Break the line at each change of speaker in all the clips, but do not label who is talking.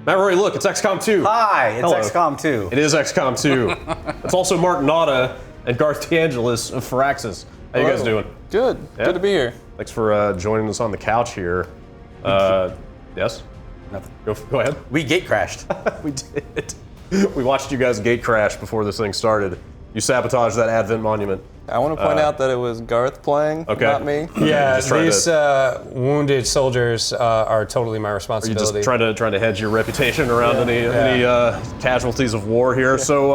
Matt Roy, look, it's XCOM 2.
Hi, it's
Hello.
XCOM 2.
It is XCOM 2. It's also Mark Nauta and Garth DeAngelis of Firaxis. How you guys doing?
Good.
Yeah?
Good to be here.
Thanks for joining us on the couch here. Yes?
Nothing.
Go ahead.
We gate crashed.
We did. We watched you guys gate crash before this thing started. You sabotaged that Advent monument.
I want to point out that it was Garth playing, not me.
Yeah,
Just trying
these wounded soldiers are totally my
Are you
responsibility.
just trying to hedge your reputation around any casualties of war here? So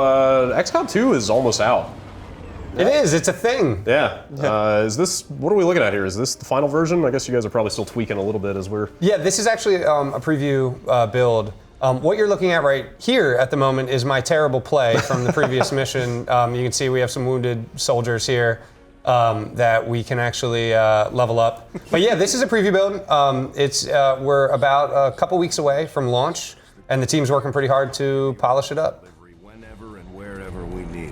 XCOM 2 is almost out.
It is. It's a thing.
Yeah. Is this, what are we looking at here? Is this the final version? I guess you guys are probably still tweaking a little bit as we're...
Yeah, this is actually a preview build. What you're looking at right here at the moment is my terrible play from the previous mission. You can see we have some wounded soldiers here that we can actually level up. But yeah, this is a preview build. We're about a couple weeks away from launch, and the team's working pretty hard to polish it up.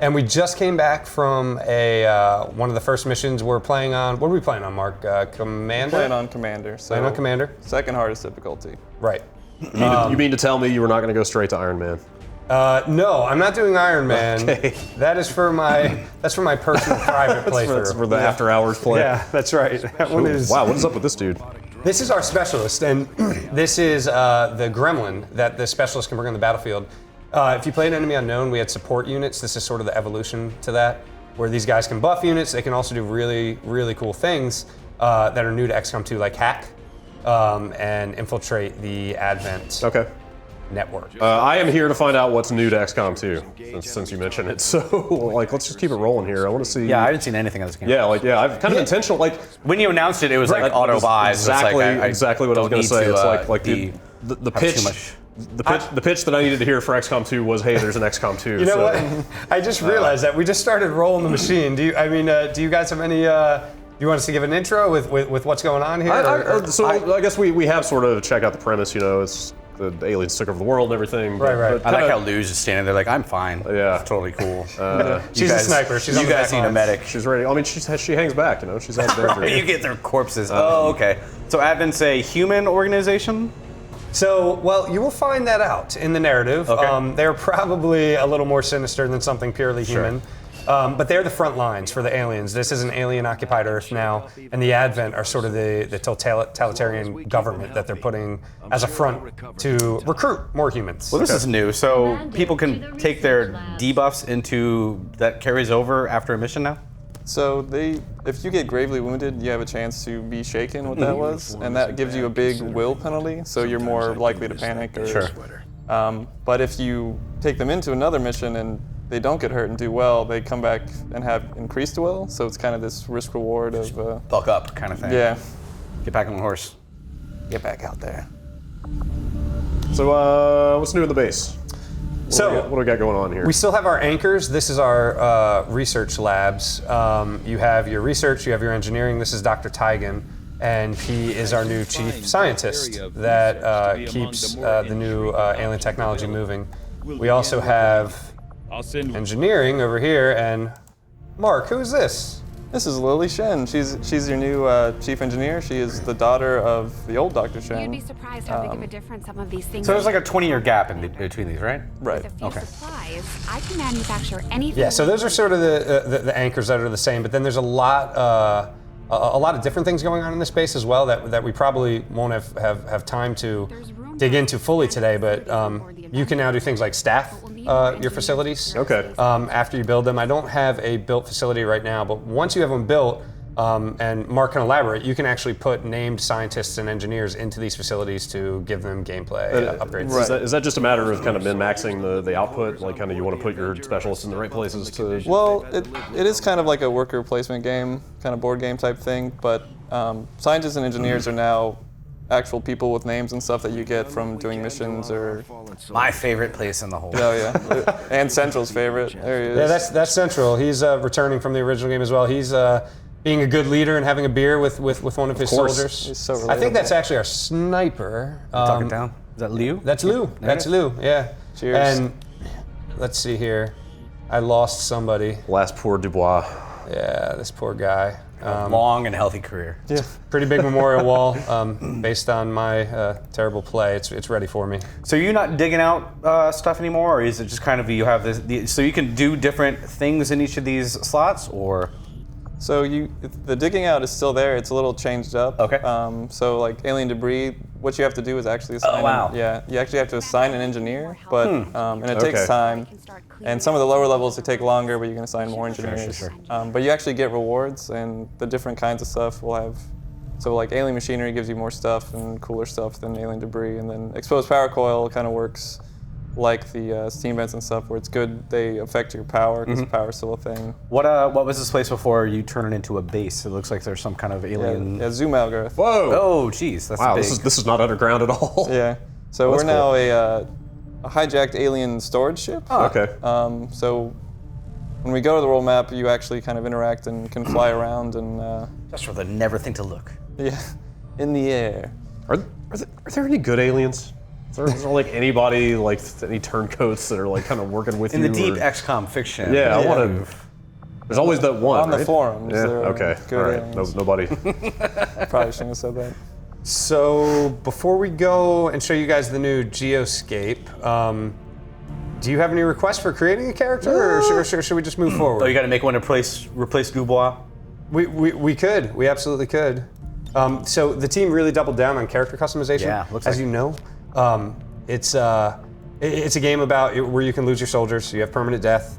And we just came back from one of the first missions we're playing on. What are we playing on, Mark? Commander?
Playing on Commander. So
Playing on Commander?
Second hardest difficulty.
Right.
You mean to tell me you were not going to go straight to Iron Man?
No, I'm not doing Iron Man.
Okay.
That's for my personal private playthrough.
That's for the after hours play.
Yeah, that's right. That one is.
Wow, what is up with this dude?
This is our specialist, and this is the gremlin that the specialist can bring on the battlefield. If you played Enemy Unknown, we had support units. This is sort of the evolution to that, where these guys can buff units. They can also do really, really cool things that are new to XCOM 2, like hack and infiltrate the Advent network.
I am here to find out what's new to XCOM 2, since you mentioned it. So, like, let's just keep it rolling here. I want to see.
Yeah, I haven't seen anything of this game.
Yeah, I've kind of intentional, like.
When you announced it, it was like auto buys.
Exactly,
It's like,
exactly what I was going to say. It's like the pitch.
much.
The pitch that I needed to hear for XCOM 2 was, hey, there's an XCOM 2.
You know what? I just realized that we just started rolling the machine. Do you guys have any? Do you want us to give an intro with what's going on here?
I guess we have sort of checked out the premise. You know, it's the aliens took over the world and everything.
Right.
I like how Lou's just standing there like, I'm fine.
Yeah.
It's totally cool.
She's a sniper. She's on
you
the
guys
back
need a
lines.
medic.
She's ready. I mean, she hangs back. You know, she's out there.
You get their corpses. Oh, okay. So Advent's a human organization?
So, well, you will find that out in the narrative.
Okay.
They're probably a little more sinister than something purely human. But they're the front lines for the aliens. This is an alien-occupied Earth now, and the Advent are sort of the totalitarian government that they're putting as a front to recruit more humans.
Well, this is new. So people can take their debuffs into, that carries over after a mission now?
So if you get gravely wounded, you have a chance to be shaken, what that was, and that gives you a big will penalty, so you're more likely to panic. But if you take them into another mission and they don't get hurt and do well, they come back and have increased will, so it's kind of this risk reward of...
Buck up kind of thing.
Yeah.
Get back on the horse. Get back out there.
So, what's new in the base? What do we got going on here?
We still have our anchors. This is our research labs. You have your research, you have your engineering. This is Dr. Tigan, and he is our new chief scientist that keeps the new alien technology moving. We also have engineering over here, and Mark, who is this?
This is Lily Shen. She's your new chief engineer. She is the daughter of the old Dr. Shen.
You'd be surprised how big of a difference some of these things.
So there's like a 20-year gap in between these, right?
Right.
With a few supplies, I can manufacture anything.
Yeah, so those are sort of the anchors that are the same, but then there's a lot of different things going on in this space as well that we probably won't have time to dig into fully today, but you can now do things like staff your facilities after you build them. I don't have a built facility right now, but once you have them built, and Mark can elaborate, you can actually put named scientists and engineers into these facilities to give them gameplay upgrades.
Right. Is that just a matter of kind of min-maxing the output? Like, kind of you want to put your specialists in the right places to...
Well, it is kind of like a worker placement game, kind of board game type thing, but scientists and engineers are now actual people with names and stuff that you get from doing missions or...
My favorite place in the whole...
Oh, yeah. And Central's favorite. There he is.
Yeah, that's Central. He's returning from the original game as well. He's being a good leader and having a beer with one of his soldiers.
He's so
I think that's actually our sniper.
Talk it down. Is that Liu?
That's Lou. That's Lou, yeah.
Cheers.
And let's see here. I lost somebody.
Last poor Dubois.
Yeah, this poor guy.
Long and healthy career.
Yeah.
Pretty big memorial wall based on my terrible play. It's ready for me.
So you're not digging out stuff anymore, or is it just kind of you have this? So you can do different things in each of these slots, or?
So the digging out is still there. It's a little changed up.
Okay.
So like alien debris, what you have to do is actually assign.
Oh, wow.
Yeah, you actually have to assign an engineer, but and it takes
Okay.
time. And some of the lower levels it take longer, but you can assign more engineers.
Sure.
But you actually get rewards, and the different kinds of stuff will have. So like alien machinery gives you more stuff and cooler stuff than alien debris, and then exposed power coil kind of works like the steam vents and stuff, where it's good. They affect your power because power is still a thing.
What was this place before you turn it into a base? It looks like there's some kind of alien.
Yeah, zoom out, Garth.
Whoa!
Oh, geez, that's
Wow,
big.
this is not underground at all.
Yeah. So
That's
we're now a hijacked alien storage ship.
Okay.
So when we go to the world map, you actually kind of interact and can fly around and
That's where they never think to look.
yeah, in the air.
Are there any good aliens? Is there like anybody, like any turncoats that are like kind of working with
In
you?
the deep
or-
XCOM fiction.
Yeah, I
Yeah.
want to. There's always that one.
On the
right?
forums,
Yeah.
there are
Okay.
good
All right.
aliens.
Nobody.
Probably shouldn't have said that.
So before we go and show you guys the new Geoscape, do you have any requests for creating a character, or should we just move forward?
Oh, you got to make one to replace Dubois.
We could. We absolutely could. So the team really doubled down on character customization.
Yeah, looks
as
like
you know, it's a game about where you can lose your soldiers. So you have permanent death.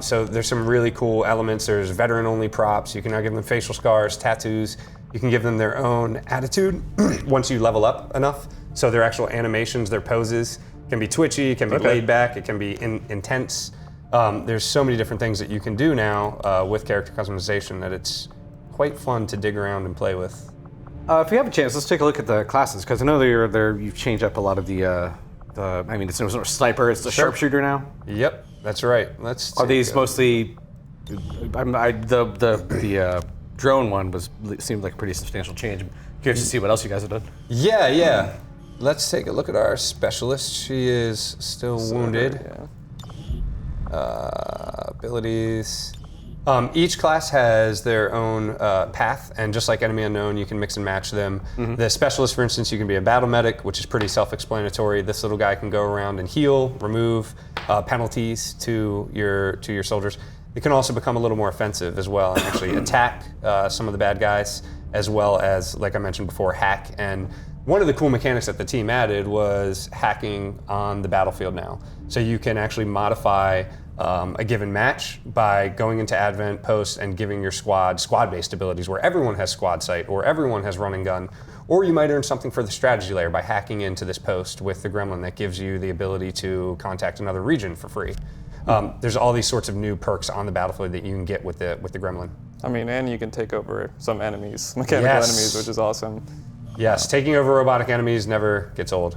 So there's some really cool elements. There's veteran-only props. You can now give them facial scars, tattoos. You can give them their own attitude once you level up enough. So their actual animations, their poses can be twitchy, can be laid back, it can be intense. There's so many different things that you can do now with character customization that it's quite fun to dig around and play with.
If you have a chance, let's take a look at the classes, because I know you've changed up a lot of the I mean, it's no sort of sniper, it's the sharpshooter now.
Yep, that's right.
Are these mostly? The drone one seemed like a pretty substantial change. I'm curious to see what else you guys have done.
Yeah. Let's take a look at our specialist. She is still wounded.
Yeah.
Abilities. Each class has their own path, and just like Enemy Unknown, you can mix and match them. The specialist, for instance, you can be a battle medic, which is pretty self-explanatory. This little guy can go around and heal, remove penalties to your soldiers. It can also become a little more offensive as well, and actually attack some of the bad guys, as well as, like I mentioned before, hack. And one of the cool mechanics that the team added was hacking on the battlefield now. So you can actually modify a given match by going into Advent, Post, and giving your squad-based abilities where everyone has squad sight or everyone has run and gun. Or you might earn something for the strategy layer by hacking into this post with the gremlin that gives you the ability to contact another region for free. There's all these sorts of new perks on the battlefield that you can get with the gremlin.
I mean, and you can take over some enemies, mechanical enemies, which is awesome.
Yes, taking over robotic enemies never gets old.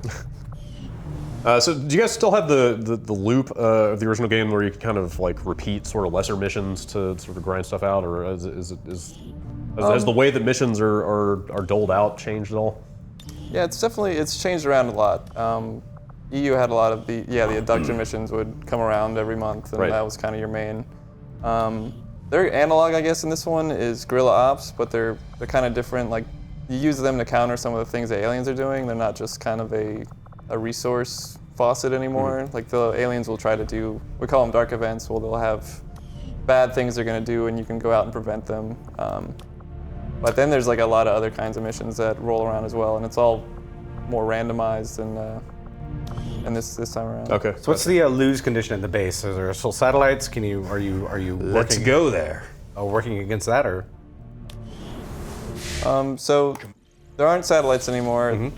So do you guys still have the loop of the original game where you can kind of like repeat sort of lesser missions to sort of grind stuff out, or has the way that missions are doled out changed at all?
Yeah, it's changed around a lot. EU had a lot of the abduction missions would come around every month, and that was kind of your main. Their analog, I guess, in this one is guerrilla ops, but they're kind of different. Like you use them to counter some of the things that aliens are doing. They're not just kind of a resource faucet anymore. Like the aliens will try to do, we call them dark events. Well, they'll have bad things they're going to do, and you can go out and prevent them. But then there's like a lot of other kinds of missions that roll around as well, and it's all more randomized and this time around.
Okay.
So what's the lose condition in the base? Are there still satellites? Are you
Let's
working,
go there.
working against that, or?
So there aren't satellites anymore.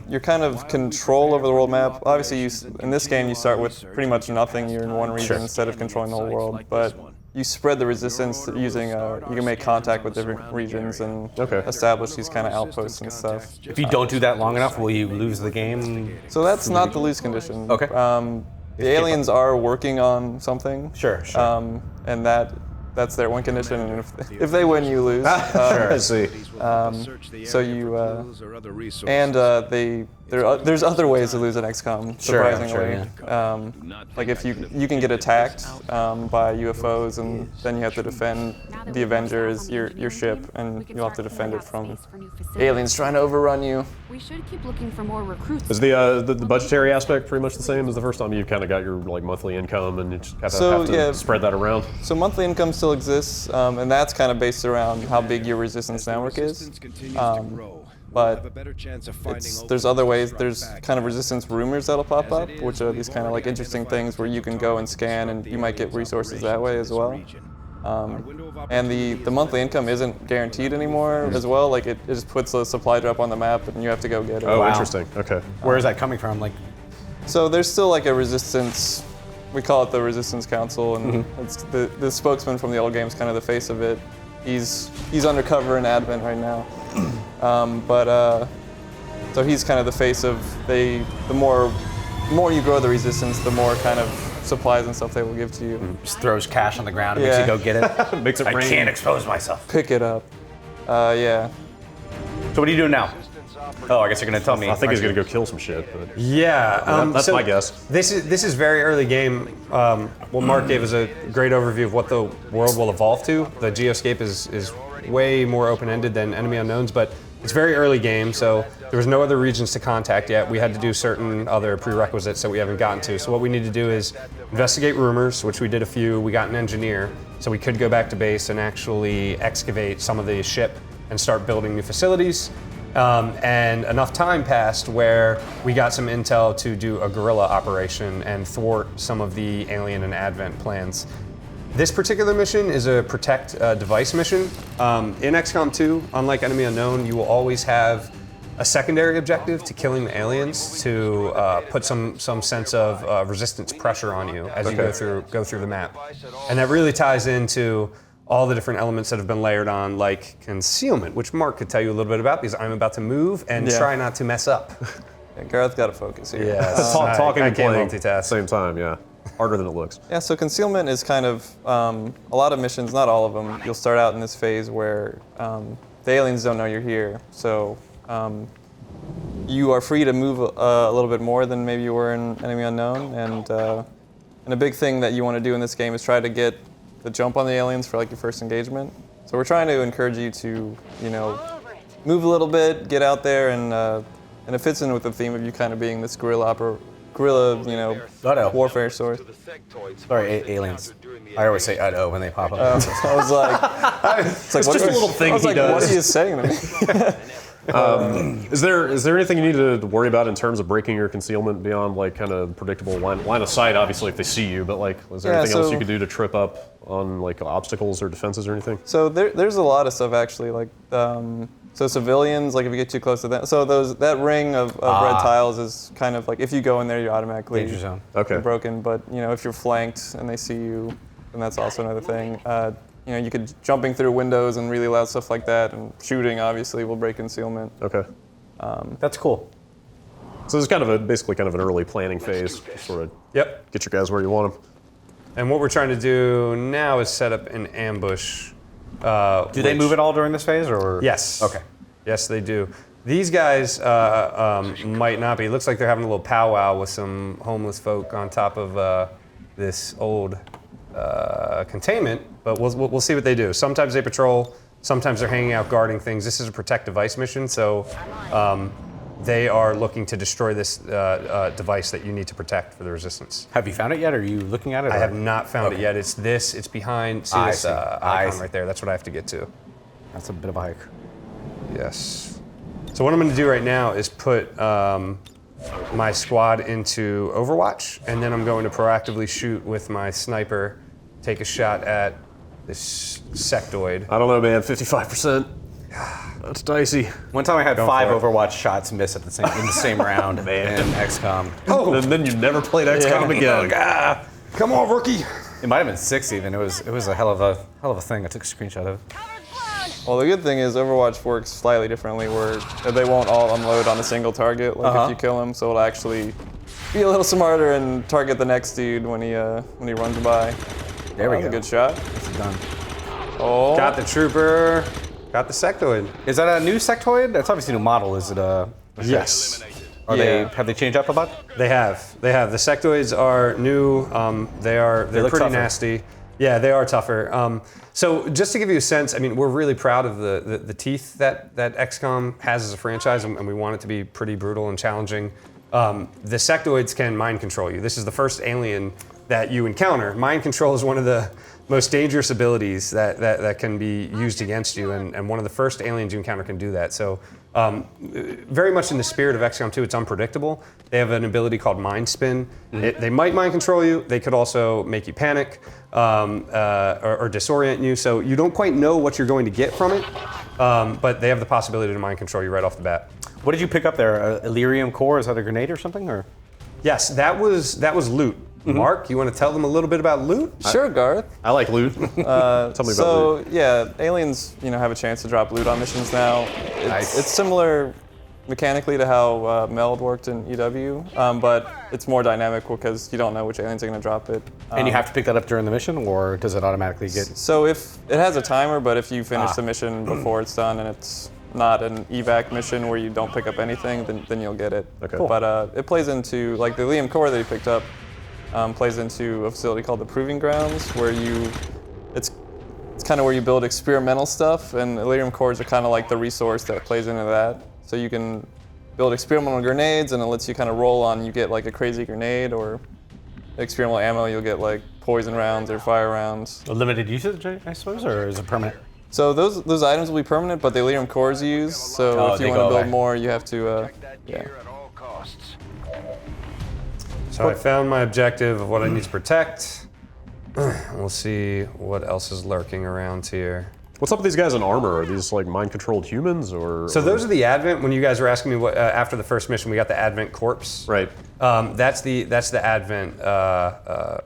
You're kind of control over the world map. Obviously, in this game, you start with pretty much nothing. You're in one region instead of controlling the whole world. But you spread the resistance using, you can make contact with different regions and establish these kind of outposts and stuff.
If you don't do that long enough, will you lose the game?
So that's not the lose condition.
Okay.
The aliens are working on something.
Sure.
And that's their win condition, and if they win, you lose.
Sure. I see.
So you there's other ways to lose an XCOM, surprisingly.
Sure,
Like if you can get attacked by UFOs, and then you have to defend the Avengers, your ship, and you'll have to defend it from aliens trying to overrun you.
We should keep looking for more recruits.
Is the budgetary aspect pretty much the same as the first time? You kind of got your like monthly income, and you just have to spread that around.
So monthly income still exists, and that's kind of based around how big your resistance network is. But there's other ways. There's kind of resistance rumors that'll pop up, which are these kind of like interesting things where you can go and scan, and you might get resources that way as well. And the monthly income isn't guaranteed anymore as well. Like it just puts a supply drop on the map, and you have to go get it.
Oh, interesting. Okay.
Where is that coming from? Like,
so there's still like a resistance. We call it the Resistance Council, and it's the spokesman from the old game is kind of the face of it. He's undercover in Advent right now. So he's kind of the face of the more you grow the resistance, the more kind of supplies and stuff they will give to you.
just throws cash on the ground and makes you go get it.
Makes it rain.
I can't expose myself.
Pick it up. Yeah.
So what are you doing now? Oh, I guess you're gonna tell me.
I think he's gonna go kill some shit. But
Yeah,
that's
so
my guess.
This is very early game. Well, Mark gave us a great overview of what the world will evolve to. The Geoscape is way more open-ended than Enemy Unknowns, but it's very early game, so there was no other regions to contact yet. We had to do certain other prerequisites that we haven't gotten to. So what we need to do is investigate rumors, which we did a few. We got an engineer, so we could go back to base and actually excavate some of the ship and start building new facilities. And enough time passed where we got some intel to do a guerrilla operation and thwart some of the Alien and Advent plans. This particular mission is a protect device mission. In XCOM 2, unlike Enemy Unknown, you will always have a secondary objective to killing the aliens to put some sense of resistance pressure on you as you go through the map. And that really ties into all the different elements that have been layered on, like concealment, which Mark could tell you a little bit about because I'm about to move and try not to mess up.
Yeah, Garth got to focus here.
Yes,
Talking
I
and
can't
playing
multitask.
at the same time, yeah. Harder than it looks.
Yeah, so concealment is kind of a lot of missions, not all of them. You'll start out in this phase where the aliens don't know you're here. So you are free to move a little bit more than maybe you were in Enemy Unknown. And a big thing that you want to do in this game is try to get the jump on the aliens for like your first engagement. So we're trying to encourage you to, move a little bit, get out there, and it fits in with the theme of you kind of being this guerrilla, warfare source.
Sorry, aliens. I always say "uh-oh" when they pop up.
I was like, it's like,
It's just a little thing he does.
What are you saying to me?
Is there anything you need to worry about in terms of breaking your concealment beyond like kind of predictable line of sight? Obviously, if they see you, but like, is there anything else you could do to trip up on like obstacles or defenses or anything?
So there's a lot of stuff actually. Like, so civilians, like if you get too close to that, so that ring of red tiles is kind of like if you go in there, you're automatically
Danger zone.
Okay.
broken. But if you're flanked and they see you, then that's also another thing. You could jumping through windows and really loud stuff like that, and shooting obviously will break concealment.
Okay.
That's cool.
So it's kind of basically kind of an early planning phase, to sort of get your guys where you want them.
And what we're trying to do now is set up an ambush.
Do they move at all during this phase, or?
Yes.
Okay.
Yes, they do. These guys might not be. It looks like they're having a little powwow with some homeless folk on top of this old containment, but we'll see what they do. Sometimes they patrol, sometimes they're hanging out guarding things. This is a protect device mission, so they are looking to destroy this device that you need to protect for the resistance.
Have you found it yet? Or are you looking at it?
I have not found it yet. It's behind, see this icon right there. That's what I have to get to.
That's a bit of a hike.
Yes. So what I'm going to do right now is put my squad into Overwatch, and then I'm going to proactively shoot with my sniper, take a shot at this sectoid.
I don't know, man. 55%. That's dicey.
One time I had
Go
5
for it.
Overwatch shots miss in the same round in XCOM.
Oh, and then you never played XCOM again.
Come on, rookie.
It might have been 6 even. It was a hell of a thing. I took a screenshot of it.
Well, the good thing is Overwatch works slightly differently, where they won't all unload on a single target, like if you kill him. So it'll actually be a little smarter and target the next dude when he runs by.
There we
That's
go.
a good shot.
It's done.
Oh,
Got the trooper. Got the sectoid.
Is that a new sectoid? That's obviously a new model. Is it a?
Yes.
Have they changed up a lot?
They have. The sectoids are new. They're
look
pretty
tougher.
nasty. Yeah, they are tougher. So just to give you a sense, I mean, we're really proud of the teeth that XCOM has as a franchise, and we want it to be pretty brutal and challenging. The sectoids can mind control you. This is the first alien that you encounter. Mind control is one of the most dangerous abilities that can be used against you, and one of the first aliens you encounter can do that. So very much in the spirit of XCOM 2, it's unpredictable. They have an ability called Mind Spin. They might mind control you. They could also make you panic or disorient you. So you don't quite know what you're going to get from it, but they have the possibility to mind control you right off the bat.
What did you pick up there? Illyrium core? Is that a grenade or something? Or
Yes, that was loot. Mark, you want to tell them a little bit about loot?
Sure, Garth.
I like loot. Tell me about loot.
So yeah, aliens, have a chance to drop loot on missions now. It's similar mechanically to how Meld worked in EW, but it's more dynamic because you don't know which aliens are going to drop it.
and you have to pick that up during the mission, or does it automatically get?
So if it has a timer, but if you finish the mission before it's done and it's not an evac mission where you don't pick up anything, then you'll get it.
Okay. Cool.
But it plays into, like the Liam core that you picked up, plays into a facility called the Proving Grounds, where it's kind of where you build experimental stuff, and Illyrium cores are kind of like the resource that plays into that. So you can build experimental grenades, and it lets you kind of roll on, you get like a crazy grenade, or experimental ammo, you'll get like poison rounds or fire rounds.
A limited usage, I suppose, or is it permanent?
So those items will be permanent, but the Illyrium cores use. So if you want to build more, you have to, yeah.
So I found my objective of what I need to protect. We'll see what else is lurking around here.
What's up with these guys in armor? Are these like mind-controlled humans, or?
So those are the Advent. When you guys were asking me what after the first mission, we got the Advent corpse.
Right.
That's the Advent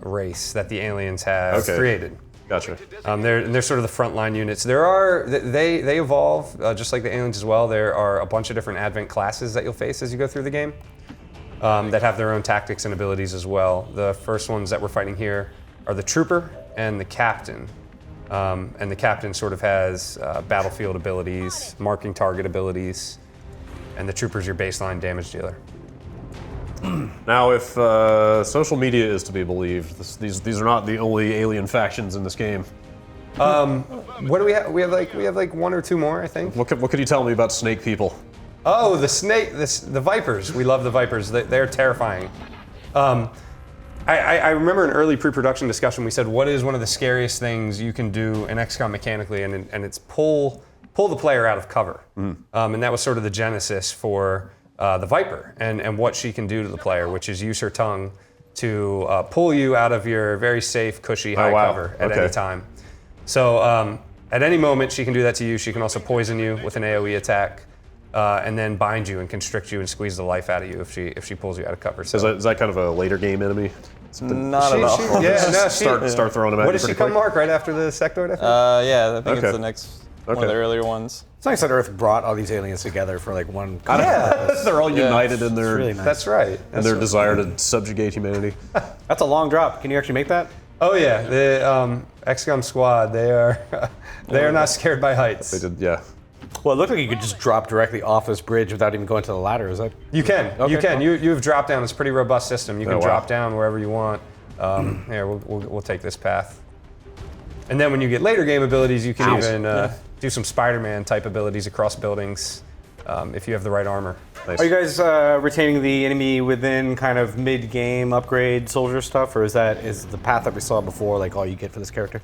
race that the aliens have created.
Gotcha.
They're sort of the frontline units. They evolve just like the aliens as well. There are a bunch of different Advent classes that you'll face as you go through the game that have their own tactics and abilities as well. The first ones that we're fighting here are the Trooper and the Captain. And the Captain sort of has battlefield abilities, marking target abilities, and the Trooper's your baseline damage dealer.
Now, if social media is to be believed, these are not the only alien factions in this game.
What do we have? We have like one or two more, I think.
What could you tell me about snake people?
Oh, the Vipers. We love the Vipers. They're terrifying. I remember an early pre-production discussion. We said, what is one of the scariest things you can do in XCOM mechanically? And it's pull the player out of cover. And that was sort of the genesis for the Viper and what she can do to the player, which is use her tongue to pull you out of your very safe, cushy, high cover at any time. So at any moment, she can do that to you. She can also poison you with an AoE attack. And then bind you and constrict you and squeeze the life out of you if she pulls you out of cover. So
is that kind of a later game enemy?
Not at all.
Start throwing them at you.
What does she come, Mark? Right after the sectoid, I think?
Yeah, I think it's the next one of the earlier ones.
It's nice that Earth brought all these aliens together for like one.
They're all united in their
really nice.
That's right.
in their desire to subjugate humanity.
That's a long drop. Can you actually make that?
Oh yeah, the XCOM squad. They are not scared by heights.
They did, yeah.
Well, it looked like you could just drop directly off this bridge without even going to the ladder. Is that?
You can.
Okay.
You can. You have drop down. It's a pretty robust system. You can
wow.
drop down wherever you want. Here, we'll take this path. And then when you get later game abilities, you can even do some Spider-Man type abilities across buildings if you have the right armor.
Nice.
Are you guys retaining the enemy within kind of mid-game upgrade soldier stuff, or is the path that we saw before like all you get for this character?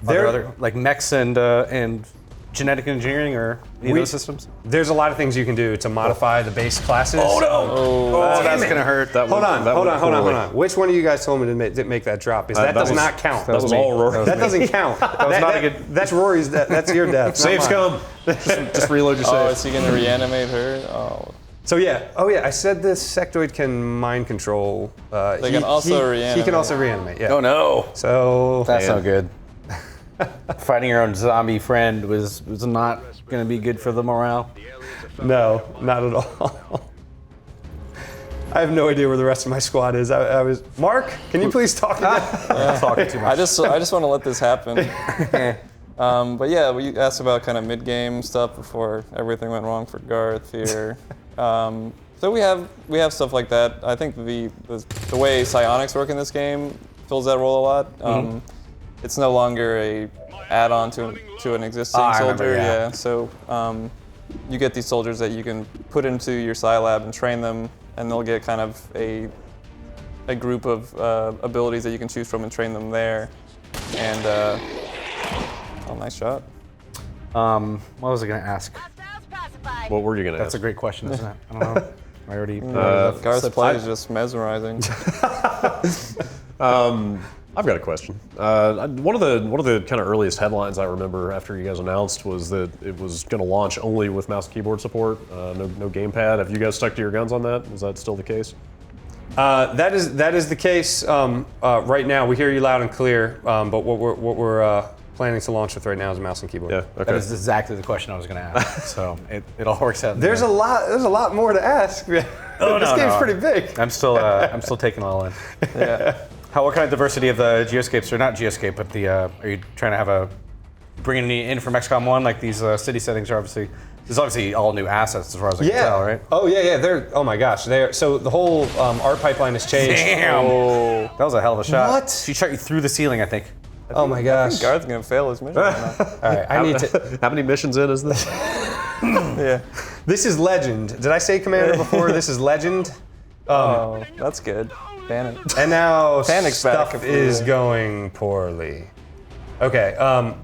Are there other like mechs and genetic engineering or any of those systems?
There's a lot of things you can do to modify the base classes.
Oh no! Oh, that's gonna hurt.
Hold on. Which one of you guys told me to make that drop? Because that does not count.
That was all Rory.
That doesn't count. That was not a good. That's Rory's. That's your death.
Save scum. Just reload your save.
Oh, is he gonna reanimate her? Oh.
So yeah. Oh yeah. I said this sectoid can mind control.
They can also reanimate.
He can also reanimate. Yeah.
Oh no!
So
That's not good. Fighting your own zombie friend was not going to be good for the morale.
no, not at all. I have no idea where the rest of my squad is. I was Mark. Can you please talk again?
Talking too much.
I just want to let this happen. But yeah, we asked about kind of mid-game stuff before everything went wrong for Garth here. So we have stuff like that. I think the way psionics work in this game fills that role a lot. It's no longer a add-on to an existing soldier.
Yeah.
So you get these soldiers that you can put into your psi lab and train them, and they'll get kind of a group of abilities that you can choose from and train them there. And oh, nice shot.
What was I gonna ask?
What were you gonna
That's
ask?
a great question, isn't it? I don't know. I already.
Garth's play is just mesmerizing.
I've got a question. One of the kind of earliest headlines I remember after you guys announced was that it was going to launch only with mouse and keyboard support, no gamepad. Have you guys stuck to your guns on that? Is that still the case?
That is the case right now. We hear you loud and clear, but what we're planning to launch with right now is a mouse and keyboard.
Yeah. Okay.
That is exactly the question I was going to ask. So it all works out.
There's a lot more to ask. This game's pretty big.
I'm still taking it all in.
Yeah.
What kind of diversity of the geoscapes, or not geoscape, but are you trying to have bringing any in from XCOM 1? Like these city settings are there's obviously all new assets as far as I can tell, right?
Oh yeah. Oh my gosh. So the whole art pipeline has changed.
Damn.
Oh.
That was a hell of a shot.
What?
She shot you through the ceiling, I think.
Oh my
I
gosh.
think Garth's gonna fail his mission. Right
All right. I need to.
How many missions in is this?
yeah.
This is Legend. Did I say Commander before? This is Legend.
Oh, that's good. Panic.
And now
Panic's back
stuff
if
is
we-
going poorly. Okay.
Oh,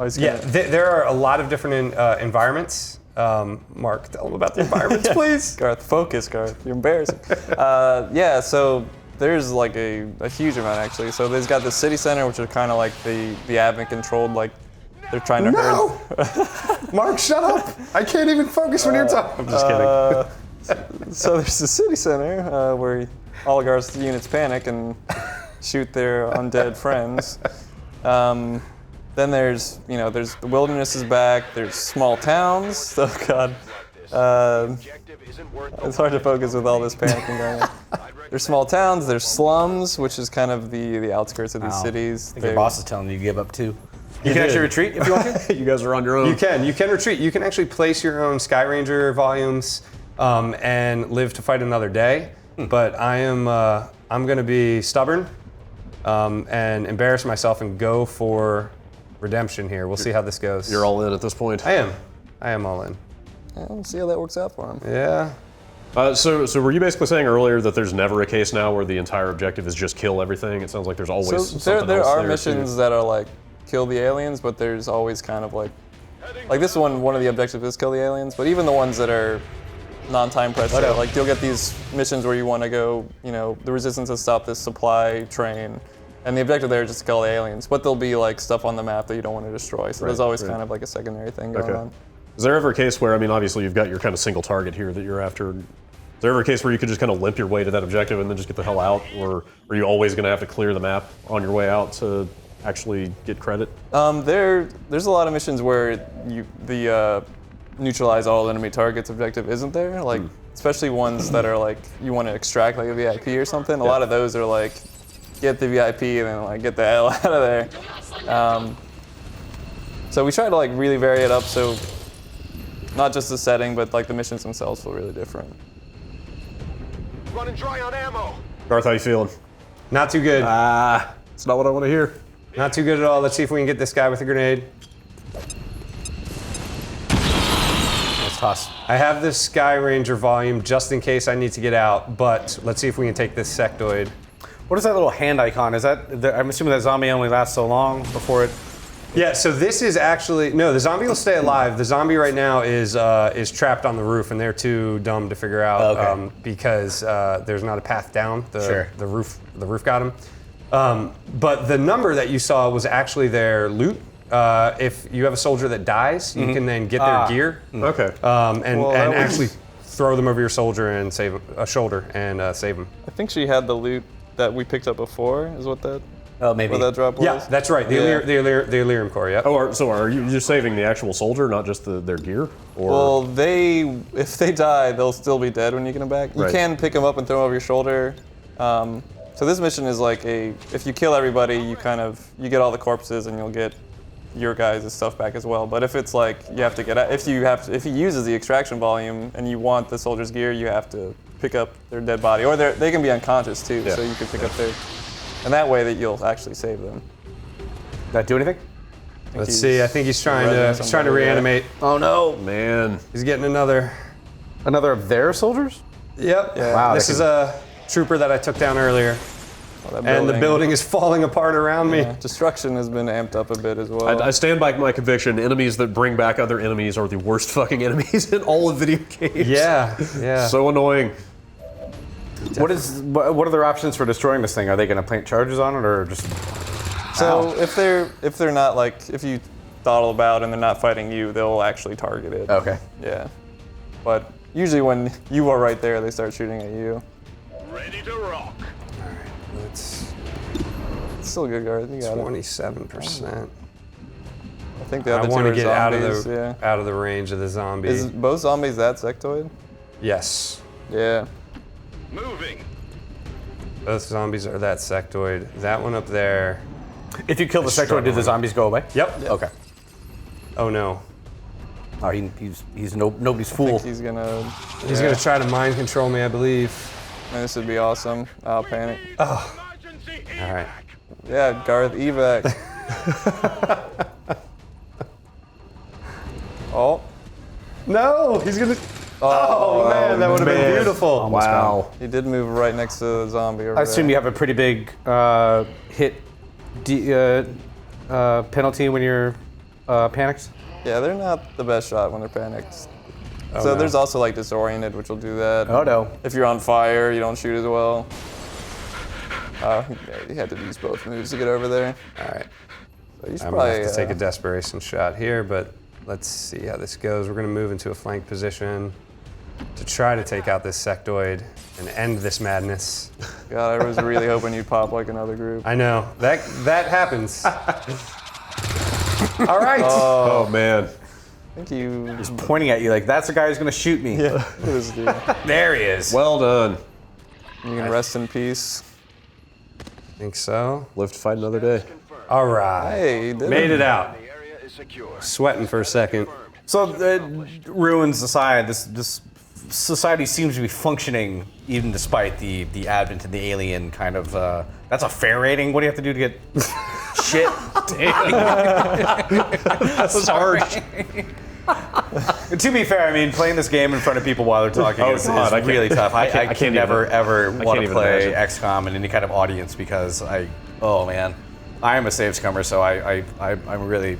he's
Yeah,
gonna-
there are a lot of different environments. Mark, tell them about the environments, please.
Garth, focus, Garth. You're embarrassing. Yeah, so there's like a huge amount actually. So there's got the city center, which are kind of like the admin controlled, like they're trying to herd.
Mark, shut up! I can't even focus when you're talking. I'm just kidding.
So there's the city center where all of Garth's units panic and shoot their undead friends. Then there's the wilderness is back. There's small towns. Oh God, it's hard to focus with all this panicking going on. There's small towns. There's slums, which is kind of the outskirts of these cities.
I think your boss is telling you to give up too. You
You
can
did.
actually retreat if you want to.
You guys are on your own.
You can retreat. You can actually place your own Sky Ranger volumes and live to fight another day. But I'm going to be stubborn and embarrass myself and go for redemption here. We'll see how this goes.
You're all in at this point.
I am all in.
Yeah, we'll see how that works out for him.
Yeah.
So were you basically saying earlier that there's never a case now where the entire objective is just kill everything? It sounds like there's always
So
something
there
else
are
there
missions
too.
that are like kill the aliens, but there's always kind of like this one of the objectives is kill the aliens, but even the ones that are non-time pressure, like you'll get these missions where you want to go, the resistance has stopped this supply train, and the objective there is just to kill the aliens, but there'll be like stuff on the map that you don't want to destroy, so there's always kind of like a secondary thing going on.
Is there ever a case where, obviously you've got your kind of single target here that you're after. Is there ever a case where you could just kind of limp your way to that objective and then just get the hell out? Or are you always going to have to clear the map on your way out to actually get credit?
There's a lot of missions where the neutralize all enemy targets objective isn't there. Like, especially ones that are like, you want to extract like a VIP or something. A lot of those are like, get the VIP and then like get the hell out of there. So we try to like really vary it up so not just the setting, but like the missions themselves feel really different.
Running dry on ammo.
Garth, how you feeling?
Not too good.
It's not what I want to hear.
Not too good at all. Let's see if we can get this guy with a grenade.
Let's toss.
I have this Sky Ranger volume just in case I need to get out, but let's see if we can take this sectoid.
What is that little hand icon? Is that? I'm assuming that zombie only lasts so long before it.
Yeah, so this is actually no. The zombie will stay alive. The zombie right now is trapped on the roof, and they're too dumb to figure out because there's not a path down. The roof got him. But the number that you saw was actually their loot. If you have a soldier that dies, you can then get their gear.
Okay.
And actually throw them over your soldier and save a shoulder and save them.
I think she had the loot that we picked up before, is what that
Maybe.
what that drop was?
Yeah, that's right. The Illyrium core. Yeah.
So are you just saving the actual soldier, not just their gear? Or
Well, if they die, they'll still be dead when you get them back. You
Right.
can pick them up and throw them over your shoulder. So this mission is like if you kill everybody, you get all the corpses and you'll get your guys' stuff back as well. But if it's like you have to get out, if he uses the extraction volume and you want the soldier's gear, you have to pick up their dead body, or they can be unconscious too, so you can pick up their, and that way that you'll actually save them.
Did that do anything?
Let's see. I think he's trying to reanimate.
Oh no,
Man.
He's getting another
of their soldiers?
Yep.
Yeah.
Wow,
This is a trooper that I took down earlier.
That
And the building is falling apart around me.
Yeah, destruction has been amped up a bit as well.
I stand by my conviction. Enemies that bring back other enemies are the worst fucking enemies in all of video games.
Yeah.
So annoying.
What are their options for destroying this thing? Are they going to plant charges on it, or just?
So if they're not like, if you dawdle about and they're not fighting you, they'll actually target it.
Okay.
Yeah. But usually when you are right there, they start shooting at you.
Ready to rock.
It's
It's still good, Garth. You got it.
27%.
I think the
I
other two
want
are
to get out
zombies.
of the range of the zombie.
Is both zombies that sectoid?
Yes.
Yeah.
Moving.
Both zombies are that sectoid. That one up there.
If you kill the sectoid, do the zombies go away?
Yep.
Okay.
Oh no.
Oh, he's nobody's
I
fool.
think he's gonna.
He's gonna try to mind control me, I believe.
Man, this would be awesome. I'll panic.
Emergency
All right.
Yeah, Garth, evac. Oh.
No, he's gonna. Oh, man, that would have been beautiful.
Wow.
He did move right next to the zombie over
I assume you
there.
have a pretty big hit penalty when you're panicked.
Yeah, they're not the best shot when they're panicked. So
no.
there's also like disoriented, which will do that.
Oh no.
If you're on fire, you don't shoot as well. He had to use both moves to get over there.
All right.
So you should
I'm gonna
probably
have to take a desperation shot here, but let's see how this goes. We're gonna move into a flank position to try to take out this sectoid and end this madness.
God, I was really hoping you'd pop like another group.
I know that happens. All right.
Oh man.
I think you.
He's pointing at you like that's the guy who's gonna shoot me.
Look at this dude.
There he is.
Well done.
You can rest in peace.
Think so.
Live to fight another day.
All right.
Hey, he did
Made it out.
The area is secure.
Sweating for a second.
So ruins aside, this society seems to be functioning even despite the advent of the alien kind of. That's a fair rating. What do you have to do to get shit?
That was harsh.
To be fair, I mean, playing this game in front of people while they're talking is really tough. I
can't
can never,
even-
ever want to
even
play
imagine.
XCOM in any kind of audience because oh man, I am a save scummer, so I'm really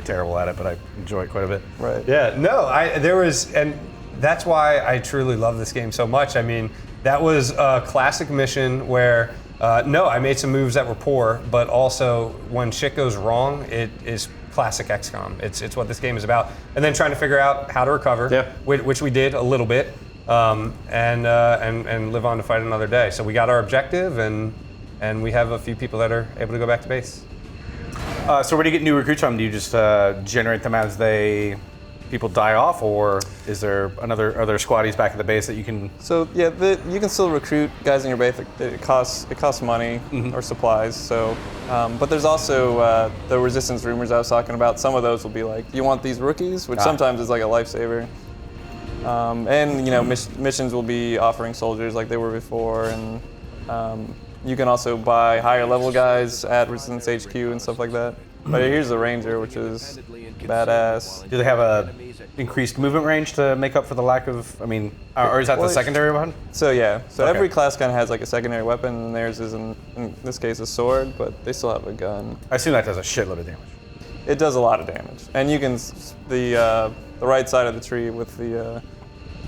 terrible at it, but I enjoy it quite a bit.
Right.
Yeah, no, and that's why I truly love this game so much. I mean, that was a classic mission where, I made some moves that were poor, but also when shit goes wrong, it is classic XCOM. It's what this game is about. And then trying to figure out how to recover,
Yeah.
which we did a little bit, and live on to fight another day. So we got our objective, and we have a few people that are able to go back to base.
So where do you get new recruits from? Do you just generate them as people die off, or is there are there squaddies back at the base that you can?
So yeah, you can still recruit guys in your base. It costs money or supplies. So, but there's also the resistance rumors I was talking about. Some of those will be like, you want these rookies, which sometimes is like a lifesaver. And missions will be offering soldiers like they were before, and you can also buy higher level guys at Resistance HQ and stuff like that. But here's the Ranger, which is badass.
Do they have a increased movement range to make up for the lack of? I mean, or is that the secondary one?
So yeah, so
Okay.
every class kind of has like a secondary weapon, and theirs is in this case a sword, but they still have a gun.
I assume that does a shitload of damage.
It does a lot of damage, and you can the right side of the tree with the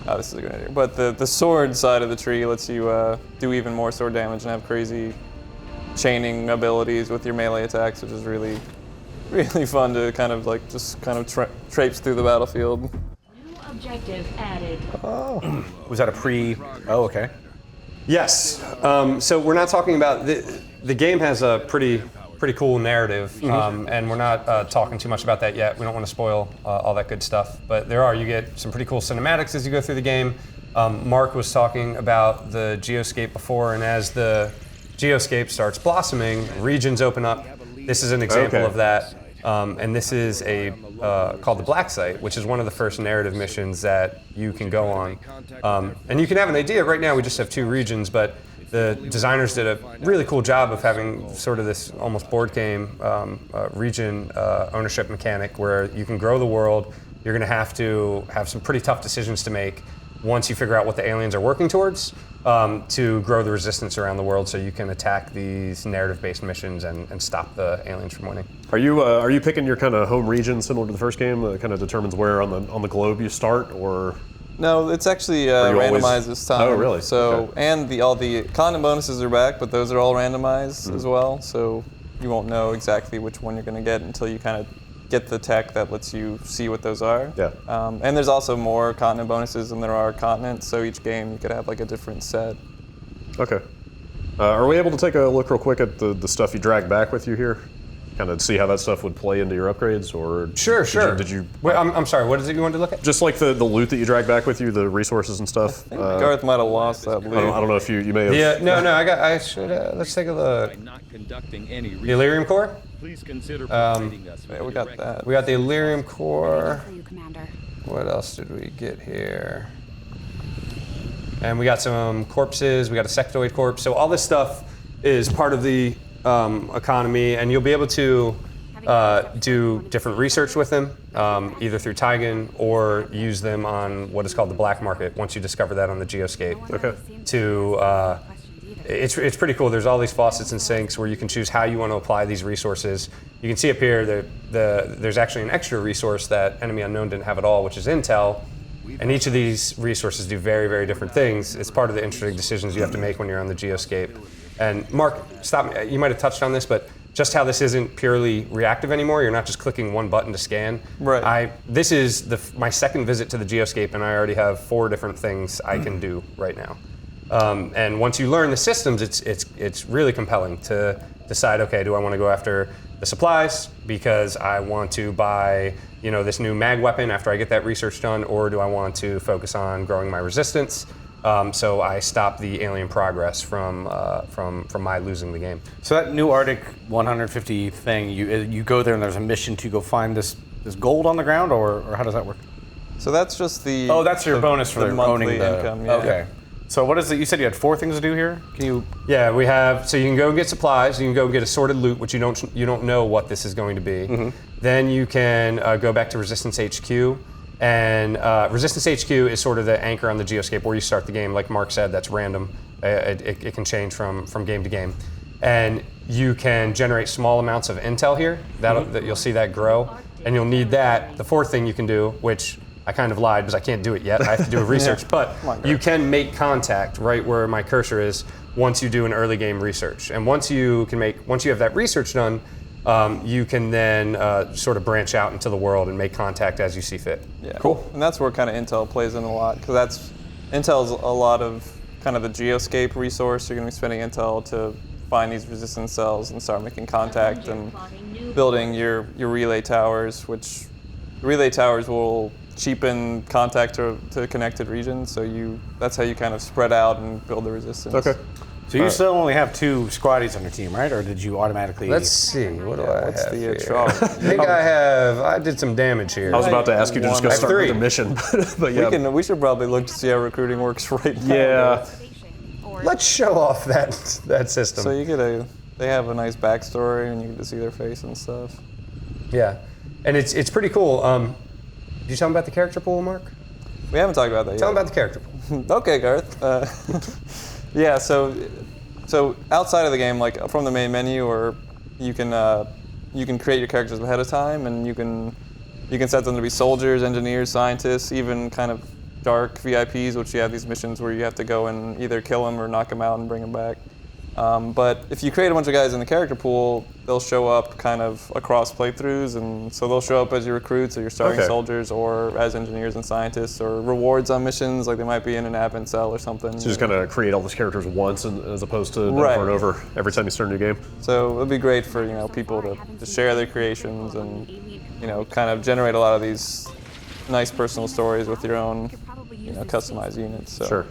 this is a good idea, but the sword side of the tree lets you do even more sword damage and have crazy chaining abilities with your melee attacks, which is really fun to kind of traipse through the battlefield.
New objective added.
Was that a pre? Oh, okay.
Yes. So we're not talking about the game has a pretty cool narrative, and we're not talking too much about that yet. We don't want to spoil all that good stuff, but you get some pretty cool cinematics as you go through the game. Mark was talking about the geoscape before, and as the geoscape starts blossoming, regions open up. This is an example of that. And this is a called the Black Site, which is one of the first narrative missions that you can go on. And you can have an idea. Right now we just have 2 regions, but the designers did a really cool job of having sort of this almost board game region ownership mechanic where you can grow the world. You're going to have some pretty tough decisions to make once you figure out what the aliens are working towards to grow the resistance around the world so you can attack these narrative-based missions and stop the aliens from winning.
Are you picking your kind of home region similar to the first game that kind of determines where on the globe you start, or?
No, it's actually
you
randomized
always-
this time.
Oh, really?
So,
Okay.
and all the content bonuses are back, but those are all randomized as well. So you won't know exactly which one you're going to get until you kind of get the tech that lets you see what those are.
Yeah.
And there's also more continent bonuses than there are continents. So each game you could have like a different set.
Okay. Are we able to take a look real quick at the stuff you dragged back with you here? Kind of see how that stuff would play into your upgrades, or
Sure.
Did you
Wait, I'm sorry. What is it you wanted to look at?
just like the loot that you dragged back with you, the resources and stuff?
Garth might have lost that loot.
I don't know if you may have.
Yeah. No. I should. Let's take a look.
Not conducting any
The Illyrium Core.
Please consider providing us with
Yeah, we got that.
We got the Illyrium Core.
For you, Commander.
What else did we get here? And we got some corpses. We got a sectoid corpse. So all this stuff is part of the economy, and you'll be able to do different research with them, either through Tigan or use them on what is called the black market. Once you discover that on the geoscape,
Okay.
It's pretty cool. There's all these faucets and sinks where you can choose how you want to apply these resources. You can see up here that there's actually an extra resource that Enemy Unknown didn't have at all, which is intel. And each of these resources do very, very different things. It's part of the interesting decisions you have to make when you're on the geoscape. And Mark, stop me. You might have touched on this, but just how this isn't purely reactive anymore. You're not just clicking one button to scan.
Right.
This is my second visit to the geoscape, and I already have 4 different things I can do right now. And once you learn the systems, it's really compelling to decide, okay, do I want to go after the supplies because I want to buy, this new mag weapon after I get that research done, or do I want to focus on growing my resistance? So I stop the alien progress from my losing the game.
So that new Arctic 150 thing, you go there and there's a mission to go find this gold on the ground, or how does that work?
So that's just the.
Oh, that's your bonus for
the
owning
monthly
the
income. Yeah.
Okay. So what is it? You said you had 4 things to do here. Can you?
Yeah, we have. So you can go get supplies. You can go get assorted loot, which you don't know what this is going to be.
Mm-hmm.
Then you can go back to Resistance HQ, and Resistance HQ is sort of the anchor on the geoscape where you start the game. Like Mark said, that's random. It can change from game to game, and you can generate small amounts of intel here. That you'll see that grow, and you'll need that. The 4th thing you can do, which I kind of lied because I can't do it yet. I have to do a research, but you can make contact right where my cursor is once you do an early game research. And once you have that research done, you can then sort of branch out into the world and make contact as you see fit.
Yeah. Cool. And that's where kind of intel plays in a lot, because intel's a lot of kind of the geoscape resource. You're going to be spending intel to find these resistance cells and start making contact and building your relay towers, which relay towers will cheapen contact to connected regions. So that's how you kind of spread out and build the resistance.
Okay.
So you still only have 2 squaddies on your team, right? Or did you automatically?
Let's see. What do I
What's
have
the
here?
troll?
I think I did some damage here.
I was about to ask you to just go
I have
start
3.
with a mission, but yeah.
We should probably look to see how recruiting works right now.
Yeah.
Let's show off that system.
So they have a nice backstory, and you get to see their face and stuff.
Yeah, and it's pretty cool. Did you tell them about the character pool, Mark?
We haven't talked about that yet.
Tell them about the character pool.
Okay, Garth. Yeah, so outside of the game, like from the main menu, or you can create your characters ahead of time, and you can set them to be soldiers, engineers, scientists, even kind of dark VIPs, which you have these missions where you have to go and either kill them or knock them out and bring them back. But if you create a bunch of guys in the character pool, they'll show up kind of across playthroughs, and so they'll show up as your recruits or your starting soldiers, or as engineers and scientists, or rewards on missions, like they might be in an admin cell or something.
So just kind of create all those characters once, as opposed to
Right.
over and over every time you start a new game.
So it'd be great for people to share their creations and kind of generate a lot of these nice personal stories with your own customized units. So.
Sure.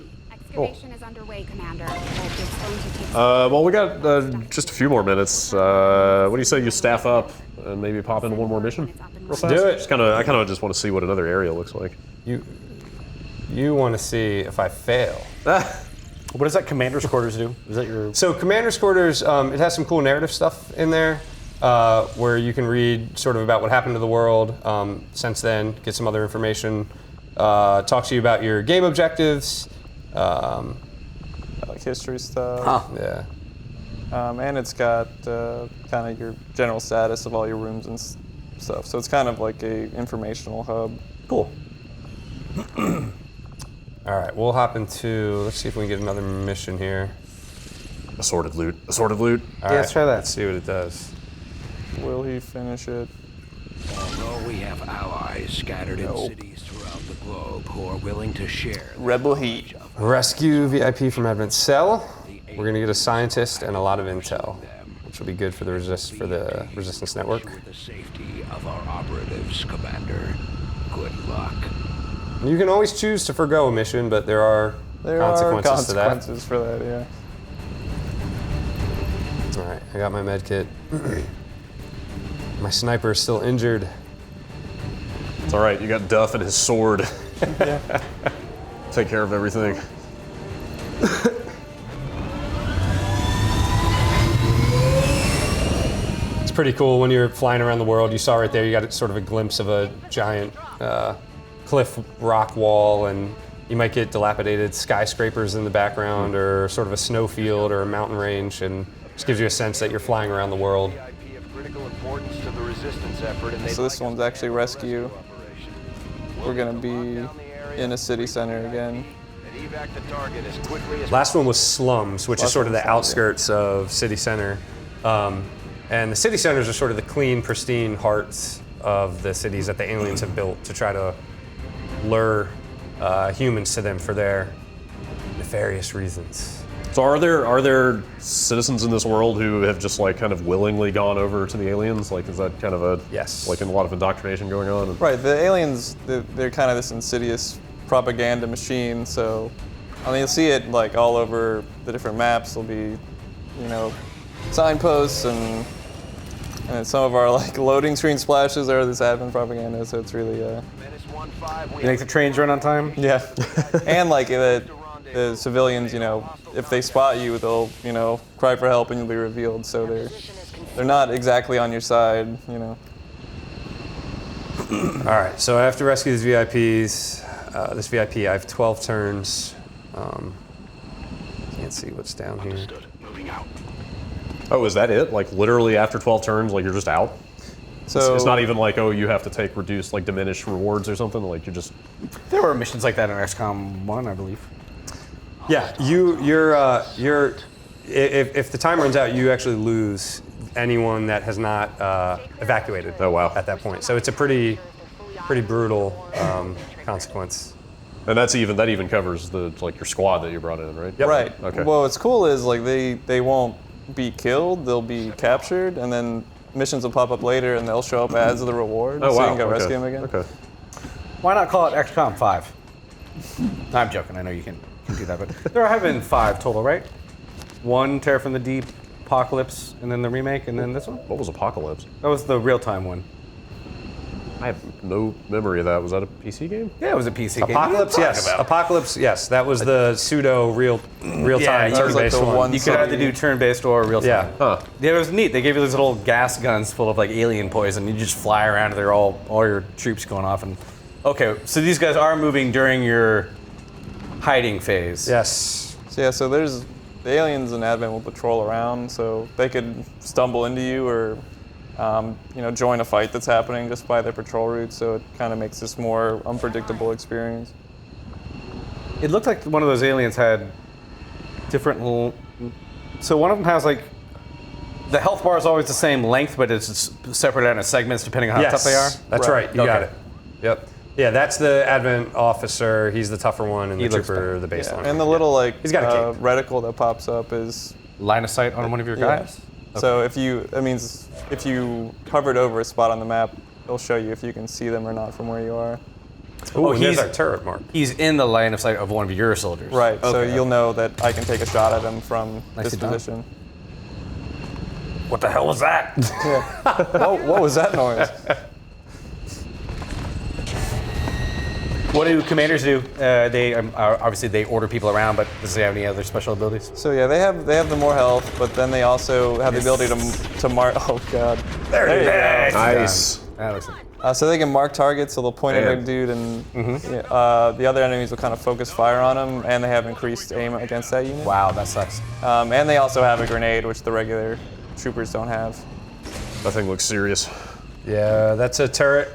Excavation is underway, Commander. It's going to take
Well, we got just a few more minutes. What do you say you staff up and maybe pop into one more mission real fast?
Do it.
I kind of just want to see what another area looks like.
You want to see if I fail.
What does that commander's quarters do? Is that your...
So commander's quarters, it has some cool narrative stuff in there where you can read sort of about what happened to the world since then, get some other information, talk to you about your game objectives.
Like history stuff.
Yeah.
And it's got kind of your general status of all your rooms and stuff. So it's kind of like a informational hub.
Cool.
All right, we'll hop into, let's see if we can get another mission here.
Assorted loot. Assorted loot.
All
Yeah, let's try that.
Let's see what it does.
Will he finish it?
Although we have allies scattered in cities throughout the globe who are willing to share
Rebel Heat.
Rescue VIP from Advent Cell. We're gonna get a scientist and a lot of intel, which will be good for the resistance network.
the safety of our operatives, Commander. Good luck.
You can always choose to forgo a mission, but there are consequences to that.
Consequences for that, yeah.
All right, I got my med kit. My sniper is still injured.
It's all right. You got Duff and his sword. Take care of everything.
It's pretty cool when you're flying around the world. You saw right there, you got sort of a glimpse of a giant cliff rock wall, and you might get dilapidated skyscrapers in the background or sort of a snowfield or a mountain range, and just gives you a sense that you're flying around the world.
So this one's actually rescue. We're gonna be in a city center again.
Last one was slums, which is sort of the outskirts of city center. And the city centers are sort of the clean, pristine hearts of the cities that the aliens have built to try to lure humans to them for their nefarious reasons.
So are there citizens in this world who have just like kind of willingly gone over to the aliens? Like, is that kind of a
Yes.
like a lot of indoctrination going on?
Right, the aliens, they're kind of this insidious propaganda machine. So, I mean, you'll see it like all over the different maps. There'll be, you know, signposts and some of our like loading screen splashes are this admin propaganda. So it's really
You make the trains run on time?
yeah. And like the civilians, you know, if they spot you, they'll, you know, cry for help and you'll be revealed. So they're not exactly on your side, you know.
All right, so I have to rescue these VIPs. This VIP, I have 12 turns. Can't see what's down here.
Oh, is that it? Like literally after 12 turns, like you're just out?
So
It's not even like, oh, you have to take reduced, like diminished rewards or something. Like you just.
There were missions like that in XCOM 1, I believe.
Yeah, if the time runs out, you actually lose anyone that has not evacuated.
Oh, wow.
At that point, so it's a pretty brutal consequence.
And that even covers the like your squad that you brought in, right?
Yep.
right.
Okay.
Well, what's cool is like they won't be killed; they'll be captured, and then missions will pop up later, and they'll show up as the reward.
Oh,
so
wow.
you can go
Okay.
rescue them again.
Okay.
Why not call it XCOM 5? No, I'm joking. I know you can do that, but there have been 5 total, right? 1, Terror from the Deep, Apocalypse, and then the remake, and then this one?
What was Apocalypse?
That was the real-time one.
I have no memory of that. Was that a PC game?
Yeah, it was a PC game.
Apocalypse, yes. Apocalypse, yes. That was the pseudo real-time
Yeah, that
was like
turn-based
the
one.
one-
You could either do turn-based or real-time.
Yeah.
Huh.
Yeah, it was neat. They gave you these little gas guns full of like alien poison. You just fly around there, all your troops going off. And okay, so these guys are moving during your hiding phase.
Yes.
So yeah, so there's the aliens and Advent will patrol around, so they could stumble into you or you know, join a fight that's happening just by their patrol route. So it kind of makes this more unpredictable experience.
It looked like one of those aliens had different. So one of them has like the health bar is always the same length, but it's separated out into segments depending on how tough they are.
That's right. You got
Okay.
it. Yep. Yeah, that's the Advent officer. He's the tougher one, and
He
the
looks
trooper,
better.
the baseline.
And the little like
He's got a cape.
reticle that pops up is
Line of sight on one of your guys.
So if you, that means if you hovered over a spot on the map, it'll show you if you can see them or not from where you are.
Ooh, here's
he's-
our turret mark.
He's in the line of sight of one of your soldiers.
Right. So
Okay.
you'll know that I can take a shot at him from
Nicely
this
done.
position.
What the hell was that?
What was that noise?
What do commanders do? They obviously they order people around, but does they have any other special abilities?
So yeah, they have the more health, but then they also have the ability to mark. Oh god, there you go.
Nice.
That looks
So they can mark targets, so they'll point at a dude, and the other enemies will kind of focus fire on them, and they have increased aim against that unit.
wow, that sucks.
And they also have a grenade, which the regular troopers don't have.
That thing looks serious.
Yeah, that's a turret.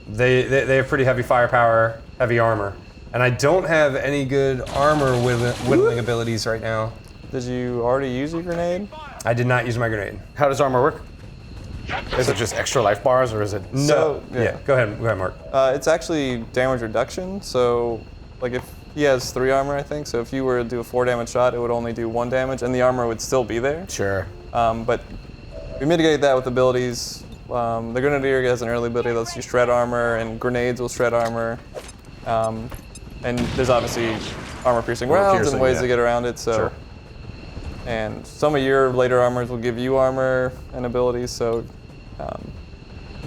They have pretty heavy firepower, heavy armor. And I don't have any good armor whittling abilities right now.
Did you already use your grenade?
I did not use my grenade.
How does armor work? Is it just extra life bars, or is it?
No.
yeah.
Go ahead, Mark.
It's actually damage reduction. So, like if he has 3 armor, I think. So if you were to do a 4 damage shot, it would only do 1 damage, and the armor would still be there.
Sure.
But we mitigate that with abilities. The Grenadier has an early ability that lets you shred armor, and grenades will shred armor. And there's obviously armor-piercing rounds and ways to get around it. So, and some of your later armors will give you armor and abilities. So,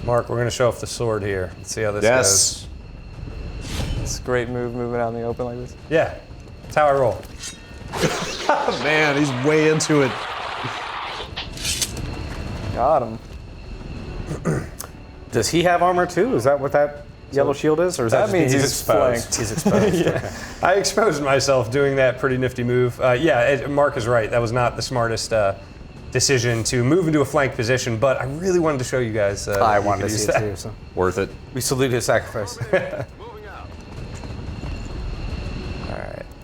Mark, we're going to show off the sword here. Let's see how this goes.
It's a great move moving out in the open like this.
Yeah, that's how I roll.
Man, he's way into it.
Got him.
Does he have armor too? Is that what that yellow shield is, or is
That
just
means he's
exposed?
flanked.
He's exposed.
I exposed myself doing that pretty nifty move. Mark is right. That was not the smartest decision to move into a flank position, but I really wanted to show you guys.
I wanted to see it too. So.
Worth it.
We salute his sacrifice.
I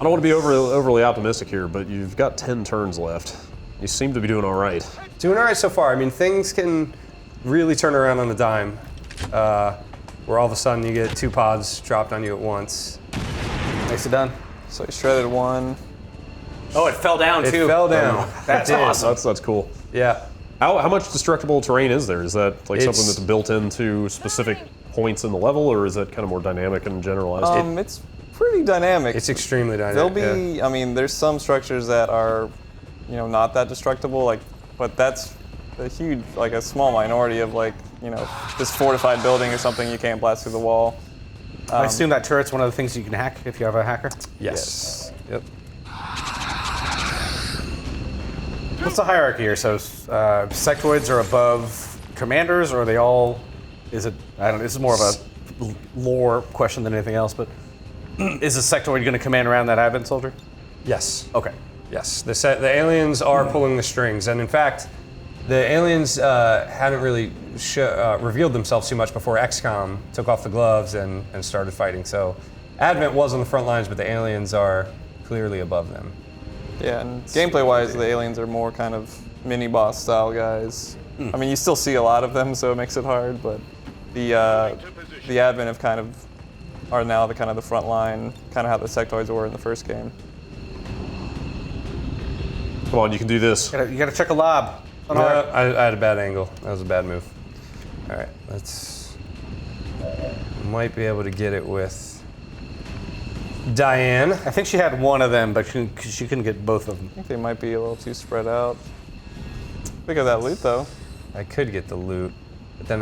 don't want to be overly optimistic here, but you've got 10 turns left. You seem to be doing all right.
Doing all right so far. I mean, things can really turn around on a dime, where all of a sudden you get 2 pods dropped on you at once.
Nicely done.
So he shredded 1.
Oh, it fell down too.
It fell down.
That's awesome.
That's cool.
Yeah.
How much destructible terrain is there? Is that like something that's built into specific points in the level, or is that kind of more dynamic and generalized?
It's pretty dynamic.
It's extremely dynamic.
There'll be, I mean, there's some structures that are, not that destructible, but that's a huge, a small minority of this fortified building or something you can't blast through the wall.
I assume that turret's one of the things you can hack if you have a hacker.
Yes. Yep.
What's the hierarchy here? So, sectoids are above commanders, or are they all? Is it? I don't know. This is more of a lore question than anything else. But is a sectoid going to command around that Advent soldier?
Yes.
Okay.
Yes. The aliens are pulling the strings, and in fact, the aliens hadn't really revealed themselves too much before XCOM took off the gloves and started fighting. So, Advent was on the front lines, but the aliens are clearly above them.
Yeah, and gameplay-wise, the aliens are more kind of mini-boss style guys. I mean, you still see a lot of them, so it makes it hard, but the Advent are now the front line, kind of how the sectoids were in the first game.
Come on, you can do this.
You got to check a lob.
No, I had a bad angle. That was a bad move. All right, might be able to get it with Diane.
I think she had one of them, but she couldn't get both of them.
I think they might be a little too spread out. Look at that loot, though.
I could get the loot, but then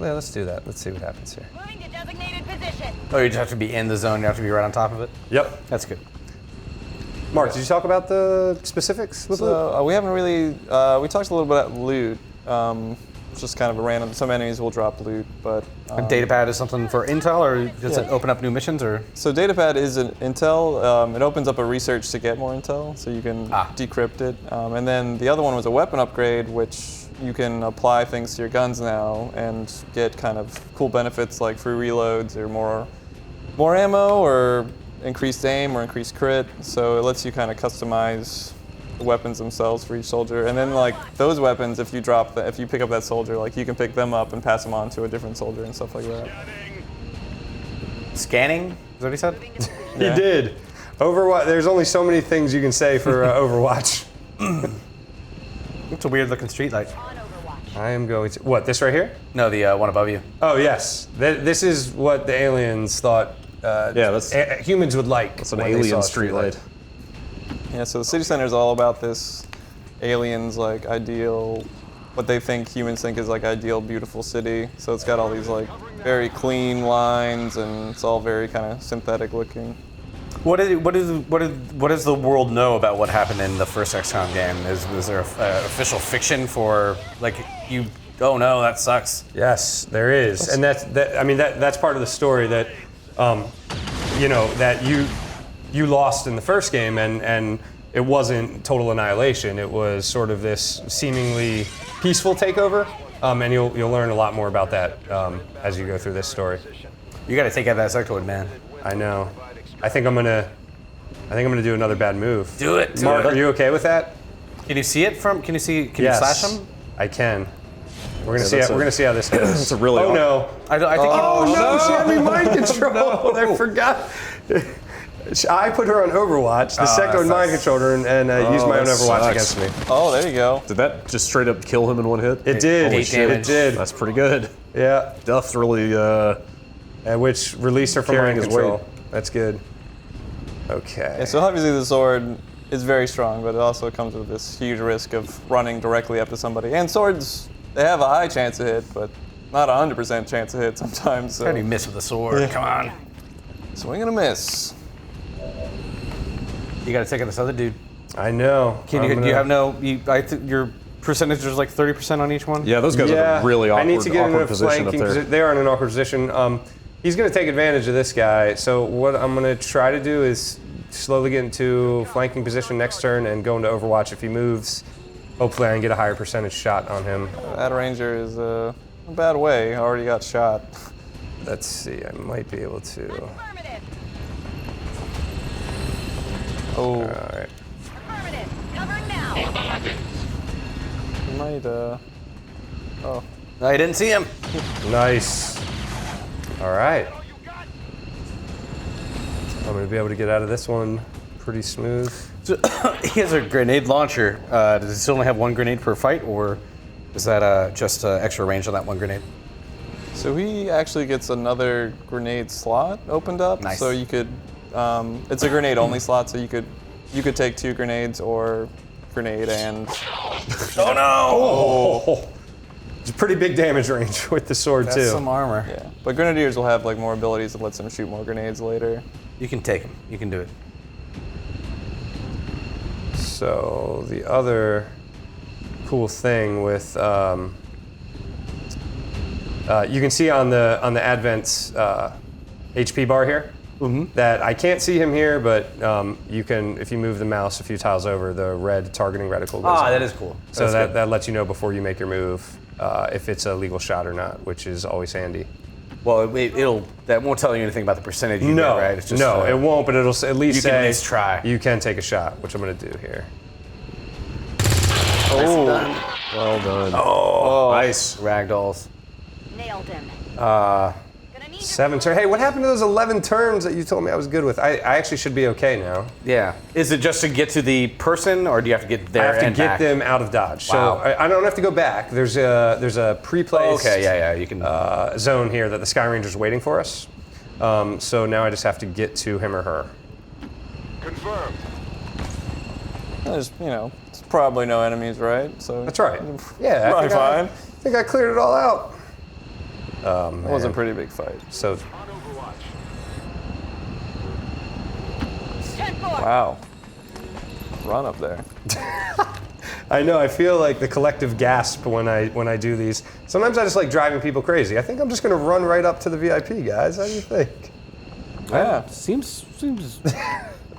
let's do that. Let's see what happens here.
Moving to designated position.
Oh, you just have to be in the zone. You have to be right on top of it.
Yep.
That's good.
Mark, did you talk about the specifics with loot?
So we haven't really. We talked a little bit about loot. It's just kind of a random. Some enemies will drop loot, but
A datapad is something for intel, or does it open up new missions, or?
So datapad is an intel. It opens up a research to get more intel, so you can decrypt it. And then the other one was a weapon upgrade, which you can apply things to your guns now and get kind of cool benefits like free reloads or more ammo or increased aim or increased crit. So it lets you kind of customize the weapons themselves for each soldier. And then those weapons, if you pick up that soldier, you can pick them up and pass them on to a different soldier and stuff like that.
Scanning? Is that what he said?
Yeah.
He did. Overwatch. There's only so many things you can say for Overwatch.
It's a weird looking streetlight.
I am going to what? This right here?
No, the one above you.
Oh yes. This is what the aliens thought. Humans would like.
It's an
when they
alien
saw a
streetlight.
Yeah, so the city center is all about this aliens like ideal, what they think humans think is like ideal, beautiful city. So it's got all these like very clean lines, and it's all very kind of synthetic looking.
What does the world know about what happened in the first XCOM game? Is there official fiction for like you? Oh no, that sucks.
Yes, there is, and that's part of the story that, that you lost in the first game, and it wasn't total annihilation. It was sort of this seemingly peaceful takeover, and you'll learn a lot more about that as you go through this story.
You got to take out that sectoid, man.
I know. I think I'm gonna do another bad move.
Do it.
Mark, are you okay with that?
Can you see it from? Can you see? Can
Yes,
you slash him?
I can. We're gonna see how this goes.
It's a really.
Oh no!
I think.
Oh no! She had me mind control. I forgot. I put her on Overwatch. The sectoid mind controlled her and used my own Overwatch
sucks.
against me.
Oh, there you go.
Did that just straight up kill him in one hit?
It did.
Holy shit.
It did.
That's pretty good.
Yeah.
Duff's really.
Which released her from
Carrying
mind
his
control.
weight.
That's good. Okay.
Yeah, so obviously the sword is very strong, but it also comes with this huge risk of running directly up to somebody. And swords, they have a high chance to hit, but not a 100% chance to hit sometimes. So.
How do you miss with the sword? Come on.
Swing and a miss.
You got to take out this other dude.
I know.
Do you have no? Your percentage is like 30% on each one.
Yeah, those guys are in a really awkward,
I need to get in a
position up
flanking
there.
position. They are in an awkward position. He's going to take advantage of this guy. So what I'm going to try to do is slowly get into flanking position next turn and go into Overwatch. If he moves, hopefully I can get a higher percentage shot on him.
That ranger is a bad way. Already got shot.
Let's see. I might be able to.
Oh.
All right.
Affirmative. Covering now.
You might, oh.
I didn't see him.
Nice. All right. I'm going to be able to get out of this one pretty smooth.
So, he has a grenade launcher. Does he only have one grenade per fight, or is that just extra range on that one grenade?
So he actually gets another grenade slot opened up.
Nice.
So you could, it's a grenade only slot, so you could take 2 grenades or grenade and.
Oh no!
Oh. It's a pretty big damage range with the sword
That's
too.
some armor.
Yeah, but grenadiers will have like more abilities that lets them shoot more grenades later.
You can take him. You can do it.
So the other cool thing with you can see on the Advent's HP bar here that I can't see him here, but you can, if you move the mouse a few tiles over, the red targeting reticle goes on.
That is cool.
So that lets you know before you make your move if it's a legal shot or not, which is always handy.
Well, that won't tell you anything about the percentage you get, right? It's just,
it won't, but it'll at least
you
say
can at least try.
You can take a shot, which I'm going to do here.
Oh,
Well done.
oh,
Nice.
ragdolls.
Nailed him. Gonna need
7 turns. Hey, what happened to those 11 turns that you told me I was good with? I actually should be okay now.
Yeah. Is it just to get to the person, or do you have to get there
I have to
and
get
back?
them out of dodge.
Wow.
So I don't have to go back. There's a pre-placed
You can.
zone here that the Sky Ranger's waiting for us. So now I just have to get to him or her.
Confirmed.
There's, it's probably no enemies, right? So
That's right. Yeah,
Probably fine.
I think I cleared it all out.
It was a pretty big fight.
So
On Overwatch.
10-4.
Wow. Run up there.
I know, I feel like the collective gasp when I do these. Sometimes I just like driving people crazy. I think I'm just gonna run right up to the VIP, guys. How do you think?
Yeah.
Seems.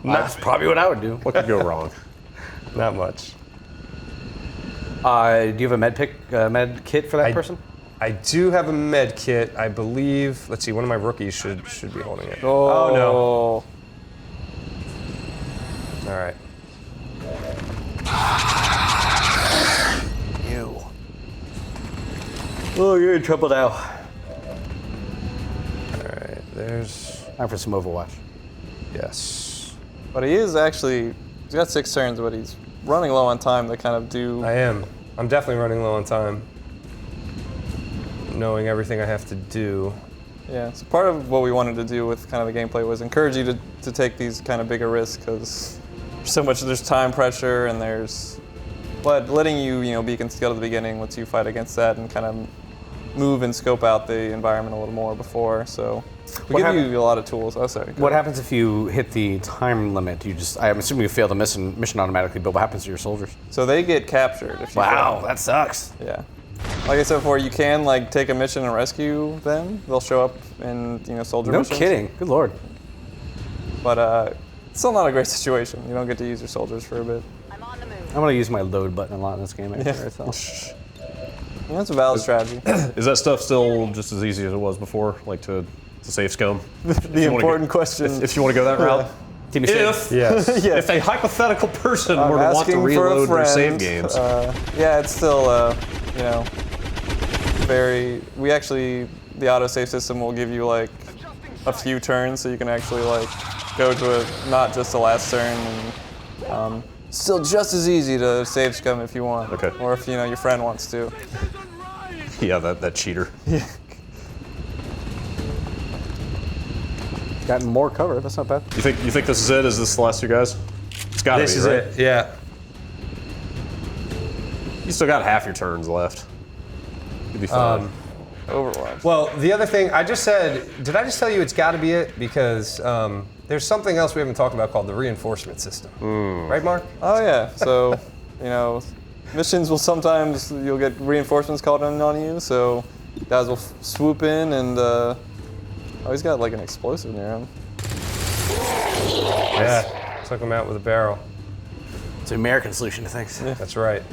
That's probably what I would do.
What could go wrong?
Not much.
Do you have a med kit for that person?
I do have a med kit, I believe. Let's see, one of my rookies should be holding it.
Oh,
no. All right.
You. Oh, you're in trouble now.
All right, there's.
Time for some Overwatch.
Yes.
But he's got 6 turns, but he's running low on time to kind of do.
I am. I'm definitely running low on time. Knowing everything I have to do.
Yeah, so part of what we wanted to do with kind of the gameplay was encourage you to take these kind of bigger risks, because there's time pressure and there's But letting you, beacon skill at the beginning lets you fight against that and kind of move and scope out the environment a little more before. So we give you a lot of tools. Oh, sorry.
What happens if you hit the time limit? I'm assuming you fail the mission automatically, but what happens to your soldiers?
So they get captured if you
Wow,
fail.
that sucks.
Yeah. Like I said before, you can take a mission and rescue them. They'll show up in soldier
No
missions.
kidding. Good lord.
But it's still not a great situation. You don't get to use your soldiers for a bit.
I'm on the move.
I'm gonna use my load button a lot in this game.
That's a valid strategy.
Is that stuff still just as easy as it was before, like to save scum?
The important question.
If you want to go that route.
Team
If,
Yes.
if a hypothetical person
I'm
were to want to
asking for a
reload their
friend.
save games.
Yeah, it's still, very. We actually, the autosave system will give you a few turns, so you can actually go to it, not just the last turn, and still just as easy to save scum if you want.
Okay.
Or if your friend wants to.
Yeah, that cheater.
Yeah.
Gotten more cover. That's not bad.
You think this is it? Is this the last two guys? It's gotta
This
be,
is
right?
it. Yeah.
You still got half your turns left. You'll be fine.
Overwatch.
Well, the other thing I just said, did I just tell you it's got to be it? Because there's something else we haven't talked about called the reinforcement system. Right, Mark?
Oh yeah. So, missions will sometimes you'll get reinforcements called in on you. So, guys will swoop in and. Oh, he's got an explosive near him.
Yeah. Took him out with a barrel.
It's an American solution to things.
Yeah.
That's right.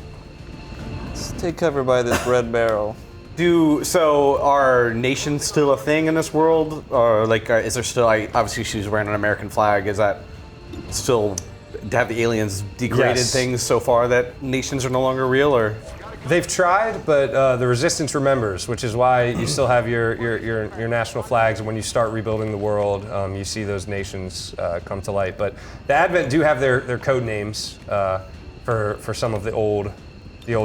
Let's take cover by this red barrel.
So are nations still a thing in this world? Or is there still, obviously she's wearing an American flag, is that still, have the aliens degraded
Yes.
things so far that nations are no longer real, or?
They've tried, but the resistance remembers, which is why you still have your national flags. And when you start rebuilding the world, you see those nations come to light. But the Advent do have their code names for some of the old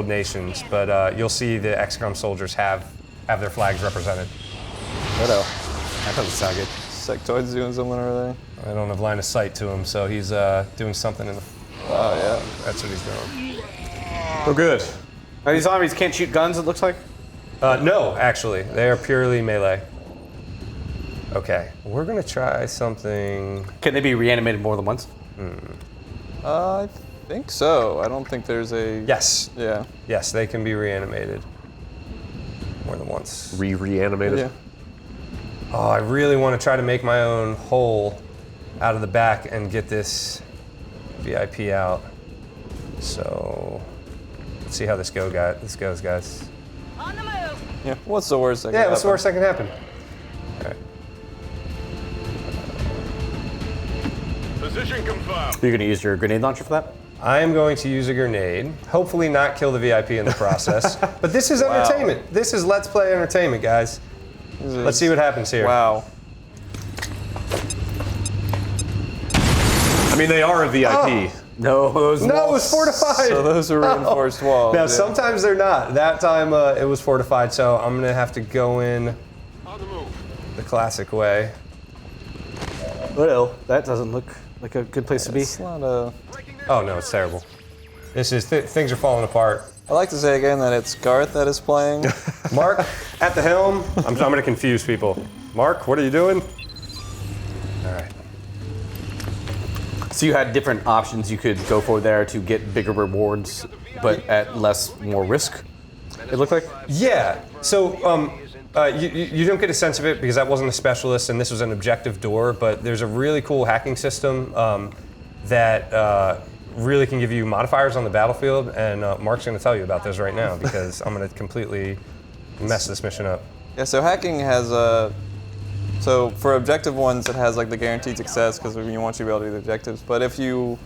nations. But you'll see the XCOM soldiers have their flags represented.
That doesn't sound good.
Sectoid's doing something over there.
I don't have line of sight to him, so he's doing something in the.
Oh yeah.
That's what he's doing.
Oh, good.
These zombies can't shoot guns, it looks like?
No, actually, they are purely melee. Okay, we're gonna try something.
Can they be reanimated more than once?
I think so. I don't think there's a.
Yes.
Yeah.
Yes, they can be reanimated more than once.
Reanimated.
Yeah.
Oh, I really want to try to make my own hole out of the back and get this VIP out. So let's see how this goes, guys.
On the move.
Yeah. What's the worst that
Yeah,
could
what's the
happen?
worst that can happen? All right.
Position confirmed.
You're gonna use your grenade launcher for that?
I am going to use a grenade. Hopefully not kill the VIP in the process. But this is entertainment. This is Let's Play entertainment, guys. Let's see what happens here.
Wow.
I mean, they are a VIP.
No, those
No, it was fortified.
So those are reinforced walls.
Now,
yeah.
sometimes they're not. That time it was fortified, so I'm gonna have to go in
On the move.
the classic way.
Well, that doesn't look like a good place to be.
It's not a.
Oh no, it's terrible. This is things are falling apart.
I like to say again that it's Garth that is playing.
Mark at the helm. I'm gonna confuse people. Mark, what are you doing? All right.
So you had different options you could go for there to get bigger rewards, but at more risk, it looked like?
Yeah. So you don't get a sense of it because that wasn't a specialist and this was an objective door, but there's a really cool hacking system that really can give you modifiers on the battlefield, and Mark's going to tell you about those right now because I'm going to completely mess this mission up.
Yeah. So hacking has a. So for objective ones, it has the guaranteed success because you want you to be able to do the objectives. But if you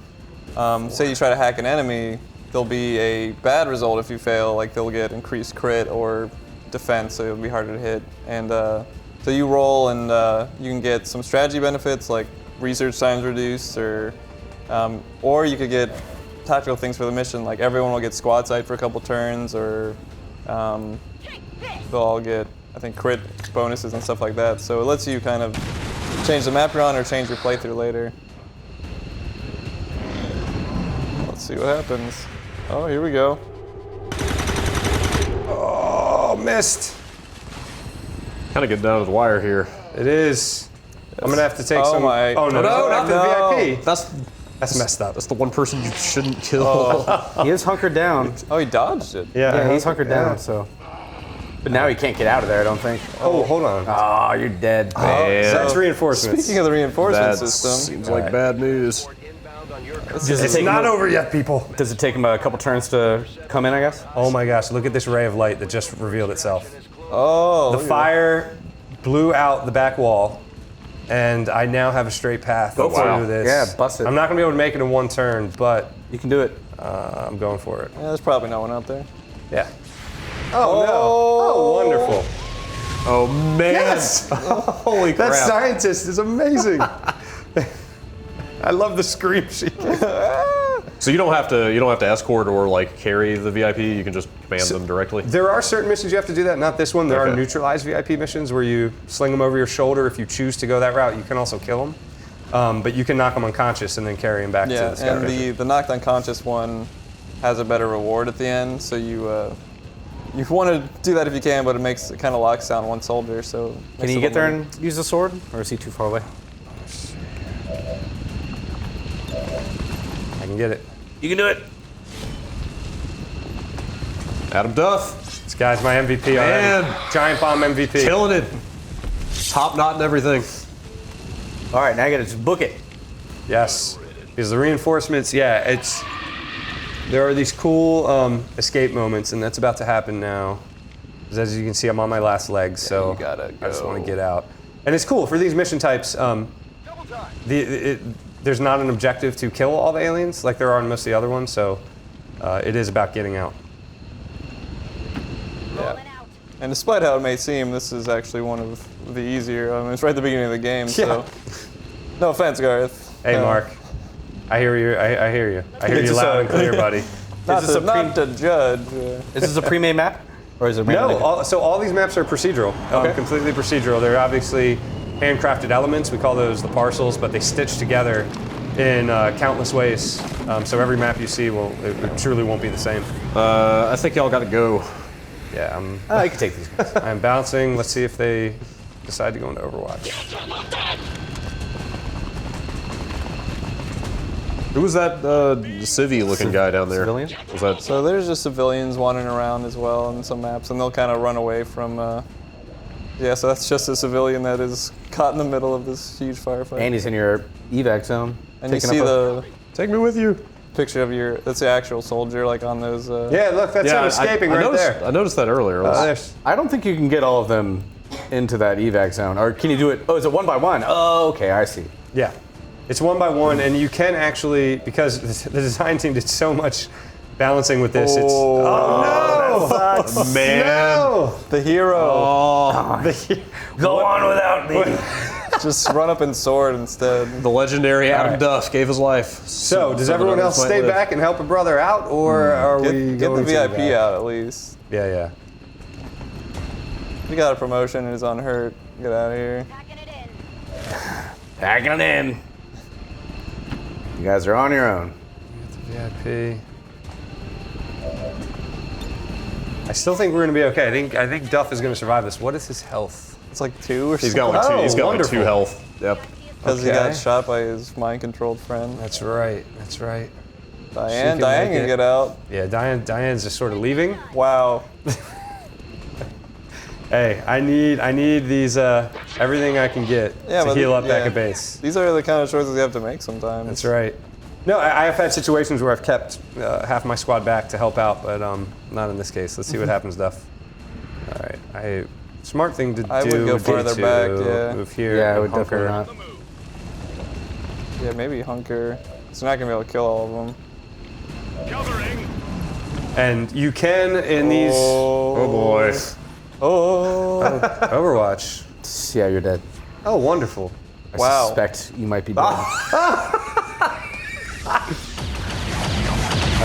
say you try to hack an enemy, there'll be a bad result if you fail. They'll get increased crit or defense, so it'll be harder to hit. And so you roll, and you can get some strategy benefits like research times reduced, or you could get tactical things for the mission. Like everyone will get squad sight for a couple turns, or they'll all get, I think, crit bonuses and stuff like that. So it lets you kind of change the map you're on or change your playthrough later. Let's see what happens. Oh, here we go.
Oh, missed.
Kind of getting down to the wire here.
It is. I'm gonna have to take
Oh
some.
my-
Oh no,
no,
not
no.
the VIP.
That's
messed up.
That's the one person you shouldn't kill.
He is hunkered down.
Oh, he dodged it.
Yeah, he's hunkered down. So, but now he can't get out of there. I don't think.
Oh, hold on.
Oh, you're dead.
Man,
That's reinforcements.
Speaking of the reinforcement
that
system,
seems like bad news.
Does it
Not over yet, people.
Does it take him a couple turns to come in? I guess.
Oh my gosh, look at this ray of light that just revealed itself.
oh,
The
look at
fire blew out the back wall, and I now have a straight path through
wow.
this.
Yeah, bust it.
I'm not gonna be able to make it in one turn, but
You can do it.
I'm going for it.
that. Yeah, there's probably no one out there.
Yeah. Oh, no. Oh, wonderful.
Oh man!
Yes!
Holy crap!
That scientist is amazing. I love the scream she gets.
So you don't have to escort or like carry the VIP. You can just command them directly.
There are certain missions you have to do that, not this one. There are
Okay.
neutralized VIP missions where you sling them over your shoulder. If you choose to go that route, you can also kill them. But you can knock them unconscious and then carry them back to
Yeah,
the scout
and
mission.
the knocked unconscious one has a better reward at the end. So you want to do that if you can, but it kind of locks down one soldier. So
Can you get there and use the sword, or is he too far away?
I can get it.
You can do it.
Adam Duff,
This guy's my MVP
Man.
already. Giant bomb MVP.
killing it. Top knot and everything.
All right, now I got to just book it.
Yes, because the reinforcements, yeah, there are these cool escape moments, and that's about to happen now. 'Cause as you can see, I'm on my last leg, so
you gotta
I just want
go.
to get out. And it's cool for these mission types. There's not an objective to kill all the aliens like there are in most of the other ones, so it is about getting out.
Yeah. And despite how it may seem, this is actually one of the easier. I mean, it's right at the beginning of the game, so no offense, Garth.
Hey, Mark, I hear you. I hear you. I hear you loud and clear, buddy.
Not,
this
to,
a
not to judge.
Is this a pre-made map, or is it?
No, all these maps are procedural, completely procedural. They're obviously handcrafted elements. We call those the parcels, but they stitch together in countless ways. So every map you see it truly won't be the same.
I think y'all got to go.
Yeah,
I can take these guys.
I'm bouncing. Let's see if they decide to go into Overwatch.
Who was that civvy-looking guy down there?
Civilian?
Was that?
So there's just civilians wandering around as well on some maps, and they'll kind of run away from. Yeah, so that's just a civilian that is caught in the middle of this huge firefight.
And he's in your evac zone.
And you
taking
see
up
the
Take me with you.
picture of that's the actual soldier, like on those.
Yeah, look, that's him escaping right
noticed,
there.
I noticed that earlier.
There's-
I don't think you can get all of them into that evac zone, or can you do it? Oh, is it one by one? Oh, okay, I see.
Yeah, it's one by one, and you can actually, because the design team did so much balancing with this.
Man.
No!
the hero.
Go on without me.
Just run up and sword instead.
The legendary Adam
right.
Duff gave his life.
So, does
so that
everyone
others
else
might
stay
live.
back and help a brother out, or are we
Get
going
the
to
VIP
that?
out at least.
Yeah, yeah.
He got a promotion and is unhurt. Get out of here.
Packing it in.
Packing it in. You guys are on your own.
VIP. I still think we're going to be okay. I think Duff is going to survive this. What is his health?
It's like 2 or
He's
something.
got like two.
Oh,
He's got like
wonderful.
2 health. Yep.
Because he
Okay.
got shot by his mind-controlled friend.
That's right. That's right.
Diane
can make
can
it.
get out.
Yeah, Diane's just sort of leaving.
Wow.
Hey, I need these everything I can get to heal up back at base.
These are the kind of choices you have to make sometimes.
That's right. No, I've had situations where I've kept half my squad back to help out, but not in this case. Let's see what happens, Duff. All right, smart thing to
I
do
would go
be
farther
to
back, yeah.
move here.
Yeah, I
and
would definitely
hunker.
not.
Yeah, maybe hunker. It's not gonna be able to kill all of them.
Covering.
And you can in these
Oh boy.
Oh.
Overwatch.
Yeah, you're dead.
Oh, wonderful.
I
Wow.
suspect you might be dead.
All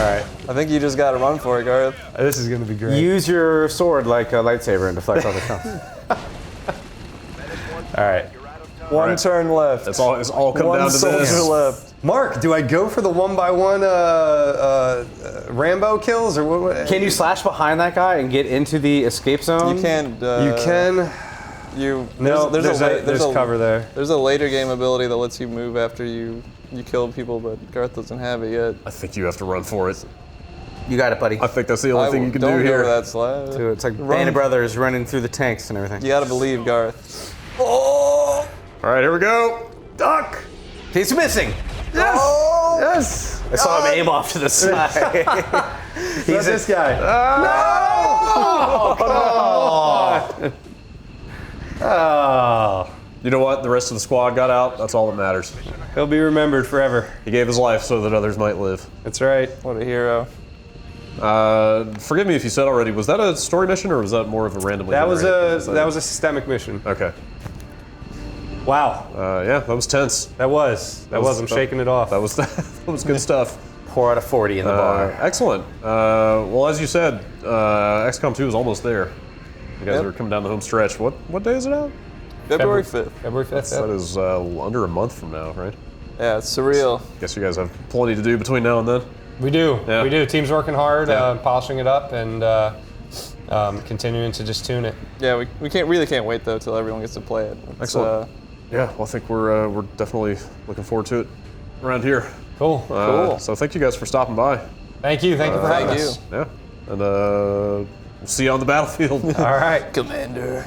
right,
I think you just got to run for it, Garth.
this is gonna be great.
Use your sword like a lightsaber and deflect all the shots.
All right,
One turn left.
It's all come
One
down to
soldier
this.
left.
Mark, do I go for the 1x1 Rambo kills or what?
Can you slash behind that guy and get into the escape zone?
You can't.
You can. No, there's cover there.
There's a later game ability that lets you move after you kill people, but Garth doesn't have it yet.
I think you have to run for it.
You got it, buddy.
I think that's the only thing you can do
Don't
here.
go for that slab.
Dude, it's like Band of Brothers running through the tanks and everything.
You gotta believe Garth.
All right, here we go. Duck.
He's missing.
Yes.
Oh.
Yes.
I saw him aim off to the side.
He's this guy.
Oh. You know what? The rest of the squad got out. That's all that matters.
He'll be remembered forever.
He gave his life so that others might live.
That's right.
What a hero.
Forgive me if you said already. Was that a story mission or was that more of a randomly?
That was
generated?
a systemic mission.
Okay.
Wow.
Yeah, that was tense.
That was. I'm shaking it off.
That was that was good stuff.
4 out of 40 in the bar.
Excellent. Well, as you said, XCOM 2 is almost there. You guys
Yep.
are coming down the home stretch. What day is it out?
February 5th.
February 5th.
That is under a month from now, right?
Yeah, it's surreal.
Guess you guys have plenty to do between now and then.
We do.
Yeah.
We do. Team's working hard,
Yeah.
polishing it up, and continuing to just tune it.
Yeah, we can't wait though till everyone gets to play it. It's,
Excellent. Yeah, well, I think we're definitely looking forward to it around here.
Cool.
Cool.
So thank you guys for stopping by.
Thank you. Thank you for having
Thank
us.
you.
Yeah, and we'll see you on the battlefield.
All right.
Commander.